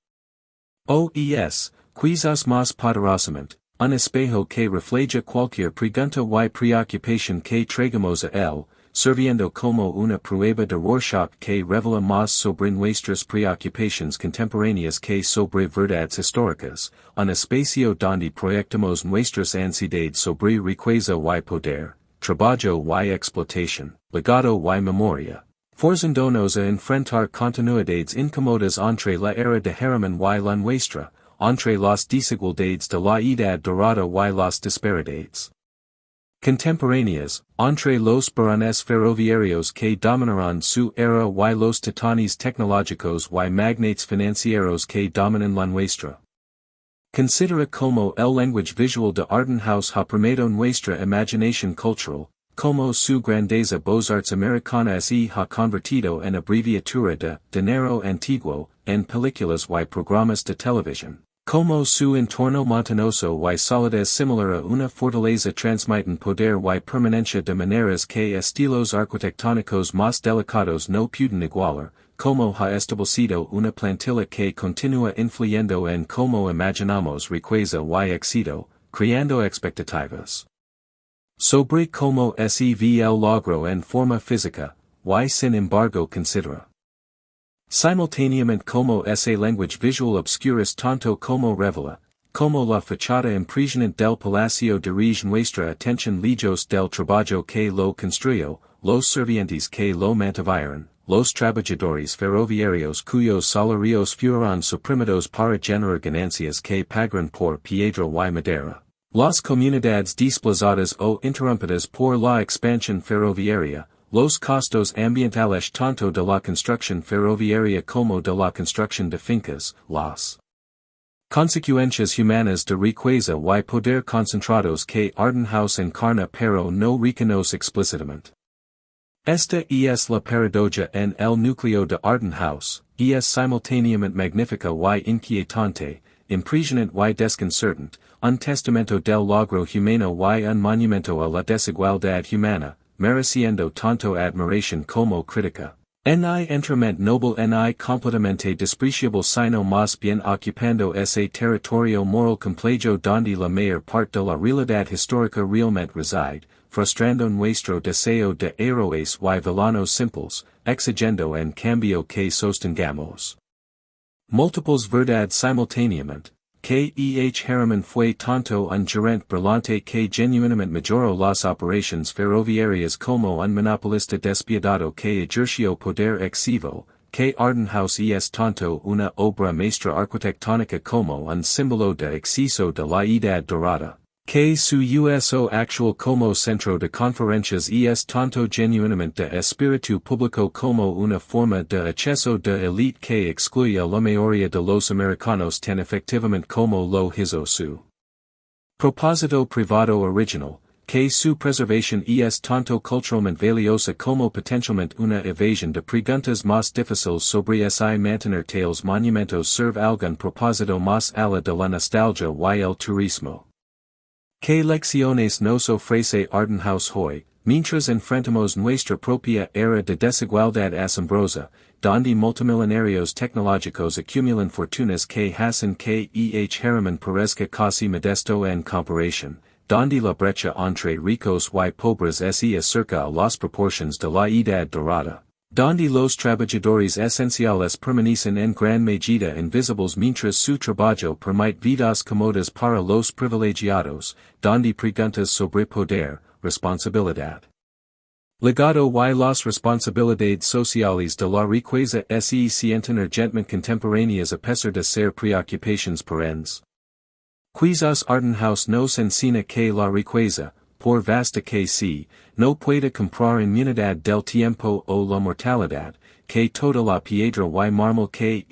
Speaker 1: Quizás más poderosamente, un espejo que refleja cualquier pregunta y preocupación que traigamos a él, sirviendo como una prueba de Rorschach que revela más sobre nuestras preocupaciones contemporáneas que sobre verdades históricas, un espacio donde proyectamos nuestras ansiedades sobre riqueza y poder, trabajo y explotación, legado y memoria, forzándonos a enfrentar continuidades incómodas entre la era de Harriman y la nuestra, entre las desigualdades de la edad dorada y las disparidades contemporáneas, entre los barones ferroviarios que dominarán su era y los titanes tecnológicos y magnates financieros que dominan la nuestra. Considera como el lenguaje visual de Arden House ha permeado nuestra imaginación cultural, como su grandeza beaux-arts americana se ha convertido en abreviatura de dinero antiguo, en películas y programas de televisión. Como su entorno montañoso y solidez similar a una fortaleza transmiten poder y permanencia de maneras que estilos arquitectónicos más delicados no pueden igualar, como ha establecido una plantilla que continúa influyendo en cómo imaginamos riqueza y éxito, creando expectativas sobre cómo se ve el logro en forma física, y sin embargo considera simultáneamente como ese lenguaje visual obscuras tanto como revela, como la fachada impresionante del Palacio dirige nuestra atención lejos del trabajo que lo construyó, los sirvientes que lo mantuvieron, los trabajadores ferroviarios cuyos salarios fueron suprimidos para generar ganancias que pagan por piedra y madera, las comunidades desplazadas o interrumpidas por la expansión ferroviaria, los costos ambientales tanto de la construcción ferroviaria como de la construcción de fincas, las consecuencias humanas de riqueza y poder concentrados que Arden House encarna pero no reconoce explícitamente. Esta es la paradoja en el núcleo de Arden House, es simultáneamente magnífica y inquietante, impresionante y desconcertante, un testamento del logro humano y un monumento a la desigualdad humana, mereciendo tanto admiración como crítica. Ni enteramente noble ni completamente despreciable sino más bien ocupando ese territorio moral complejo donde la mayor parte de la realidad histórica realmente reside, frustrando nuestro deseo de héroes y villanos simples, exigiendo en cambio que sostengamos múltiples verdades simultáneamente. Harriman fue tanto un gerente brillante que genuinamente mejoró las operaciones ferroviarias como un monopolista despiadado que ejerció poder excesivo, que Arden House es tanto una obra maestra arquitectónica como un símbolo de exceso de la edad dorada, que su uso actual como centro de conferencias es tanto genuinamente de espíritu público como una forma de acceso de élite que excluye a la mayoría de los americanos tan efectivamente como lo hizo su propósito privado original, que su preservación es tanto culturalmente valiosa como potencialmente una evasión de preguntas más difíciles sobre si mantener tales monumentos serve algún propósito más allá de la nostalgia y el turismo. ¿Qué lecciones nos ofrece Arden House hoy, mientras enfrentamos nuestra propia era de desigualdad asombrosa, donde multimillonarios tecnológicos acumulan fortunas que hacen que Harriman parezca casi modesto en comparación, donde la brecha entre ricos y pobres se acerca a las proporciones de la edad dorada? Donde los trabajadores esenciales permanecen en gran medida invisibles mientras su trabajo permite vidas cómodas para los privilegiados, donde preguntas sobre poder, responsabilidad, legado y las responsabilidades sociales de la riqueza se sienten urgentemente contemporáneas a pesar de ser preocupaciones perennes. Quizás Arden House nos enseña que la riqueza, por vasta que sí, no puede comprar inmunidad del tiempo o la mortalidad, que toda la piedra y mármol que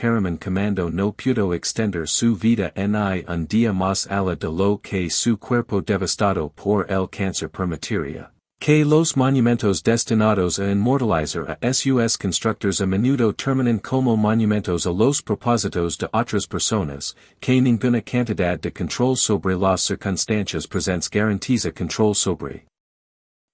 Speaker 1: Harriman comando no pudo extender su vida ni un día más allá de lo que su cuerpo devastado por el cáncer permitiría. Que los monumentos destinados a inmortalizar a sus constructores a menudo terminan como monumentos a los propósitos de otras personas, que ninguna cantidad de control sobre las circunstancias presentes garantiza control sobre.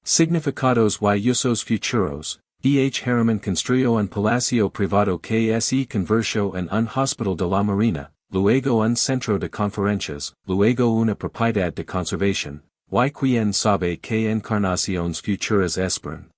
Speaker 1: Significados y usos futuros. Harriman construyó un palacio privado que se convirtió en un hospital de la marina, luego un centro de conferencias, luego una propiedad de conservación. Y quien sabe que encarnaciones futuras esperan.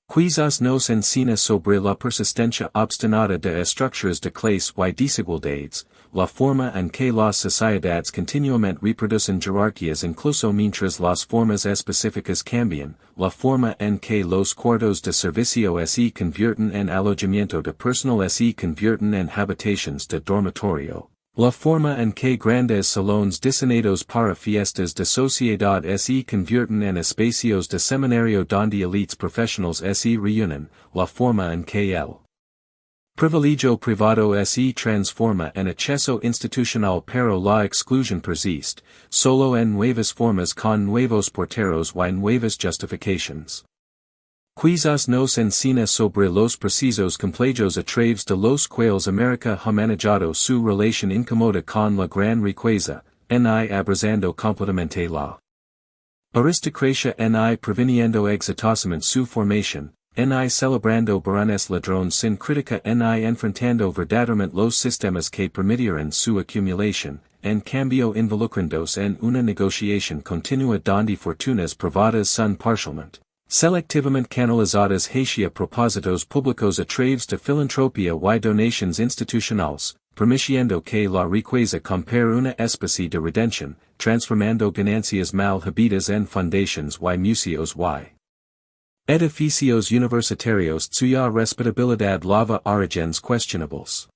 Speaker 1: Quizás nos enseña sobre la persistencia obstinada de estructuras de clase y desigualdades, la forma en que las sociedades continuamente reproducen jerarquías incluso mientras las formas específicas cambian, la forma en que los cuartos de servicio se convierten en alojamiento de personal se convierten en habitaciones de dormitorio. La forma en que grandes salones diseñados para fiestas de sociedad se convierten en espacios de seminario donde elites profesionales se reúnen, la forma en que el privilegio privado se transforma en acceso institucional pero la exclusión persiste, solo en nuevas formas con nuevos porteros y nuevas justificaciones. Quizás nos enseña sobre los precisos complejos a través de los cuales América ha manejado su relación incómoda con la gran riqueza, ni abrazando completamente la aristocracia ni previniendo exitosamente su formación, ni celebrando barones ladrones sin crítica ni enfrentando verdaderamente los sistemas que permitieran su acumulación, en cambio involucrándose en una negociación continua donde fortunas privadas son parcialmente selectivamente canalizadas hacia propósitos públicos a través de filantropía y donaciones institucionales, permitiendo que la riqueza compare una especie de redención, transformando ganancias mal habidas en fundaciones y museos y edificios universitarios cuya respetabilidad lava orígenes questionables.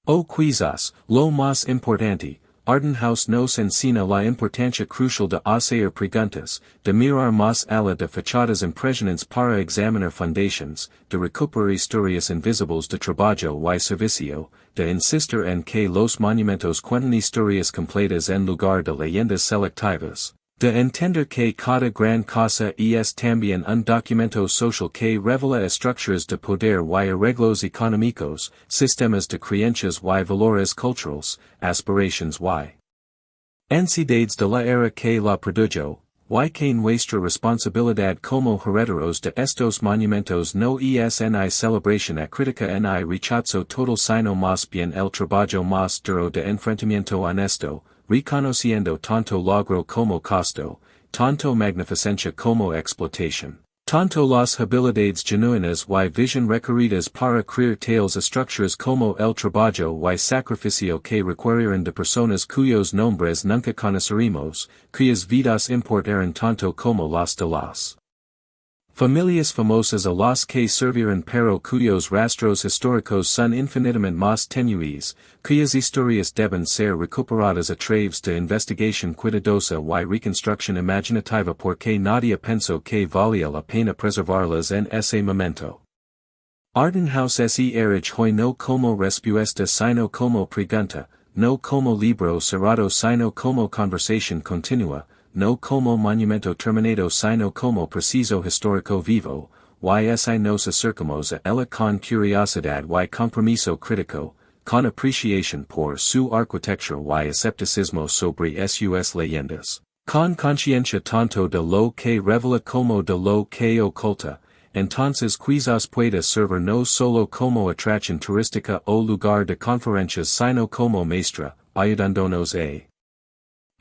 Speaker 1: O quizás, lo más importante, Arden House nos enseña la importancia crucial de hacer preguntas, de mirar más allá de fachadas impresionantes para examinar fundaciones, de recuperar historias invisibles de trabajo y servicio, de insistir en que los monumentos cuentan historias completas en lugar de leyendas selectivas, de entender que cada gran cosa es también un documento social que revela estructuras de poder y arreglos económicos, sistemas de creencias y valores culturales, aspiraciones y ansiedades de la era que la produjo, y que nuestra responsabilidad como herederos de estos monumentos no es ni celebración acrítica ni rechazo total sino más bien el trabajo más duro de enfrentamiento honesto, reconociendo tanto logro como costo, tanto magnificencia como explotación, tanto las habilidades genuinas y visión requeridas para crear tales estructuras como el trabajo y sacrificio que requieran de personas cuyos nombres nunca conoceremos, cuyas vidas importaran tanto como las de las familias famosas a las que sirvieron pero cuyos rastros históricos son infinitamente más tenues, cuyas historias deben ser recuperadas a través de investigación cuidadosa y reconstrucción imaginativa porque nadie pensó que valía la pena preservarlas en ese momento. Arden House se erige hoy no como respuesta sino como pregunta, no como libro cerrado sino como conversación continua, no como monumento terminado sino como preciso histórico vivo, y nos acercamos a ella con curiosidad y compromiso crítico, con apreciación por su arquitectura y escepticismo sobre sus leyendas, con conciencia tanto de lo que revela como de lo que oculta, entonces quizás pueda servir no solo como atracción turística o lugar de conferencias sino como maestra, ayudándonos a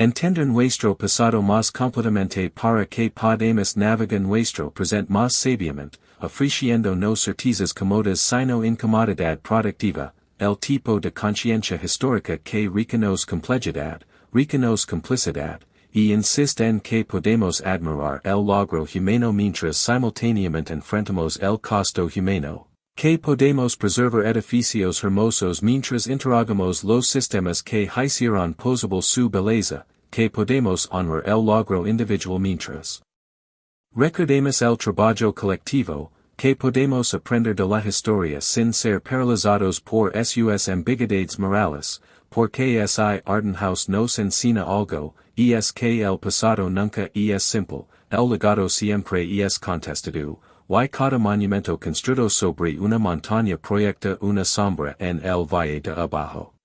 Speaker 1: entender nuestro pasado más completamente para que podamos navegar nuestro presente más sabiamente, ofreciendo no certezas cómodas sino incomodidad productiva, el tipo de conciencia histórica que reconoce complejidad, reconoce complicidad, y insiste en que podemos admirar el logro humano mientras simultáneamente enfrentamos el costo humano. Que podemos preservar edificios hermosos mientras interrogamos los sistemas que hicieron posible su belleza, que podemos honrar el logro individual mientras recordemos el trabajo colectivo, que podemos aprender de la historia sin ser paralizados por sus ambiguidades morales, porque si Arden House nos enseña algo, es que el pasado nunca es simple, el legado siempre es contestado, y cada monumento construido sobre una montaña proyecta una sombra en el valle de abajo.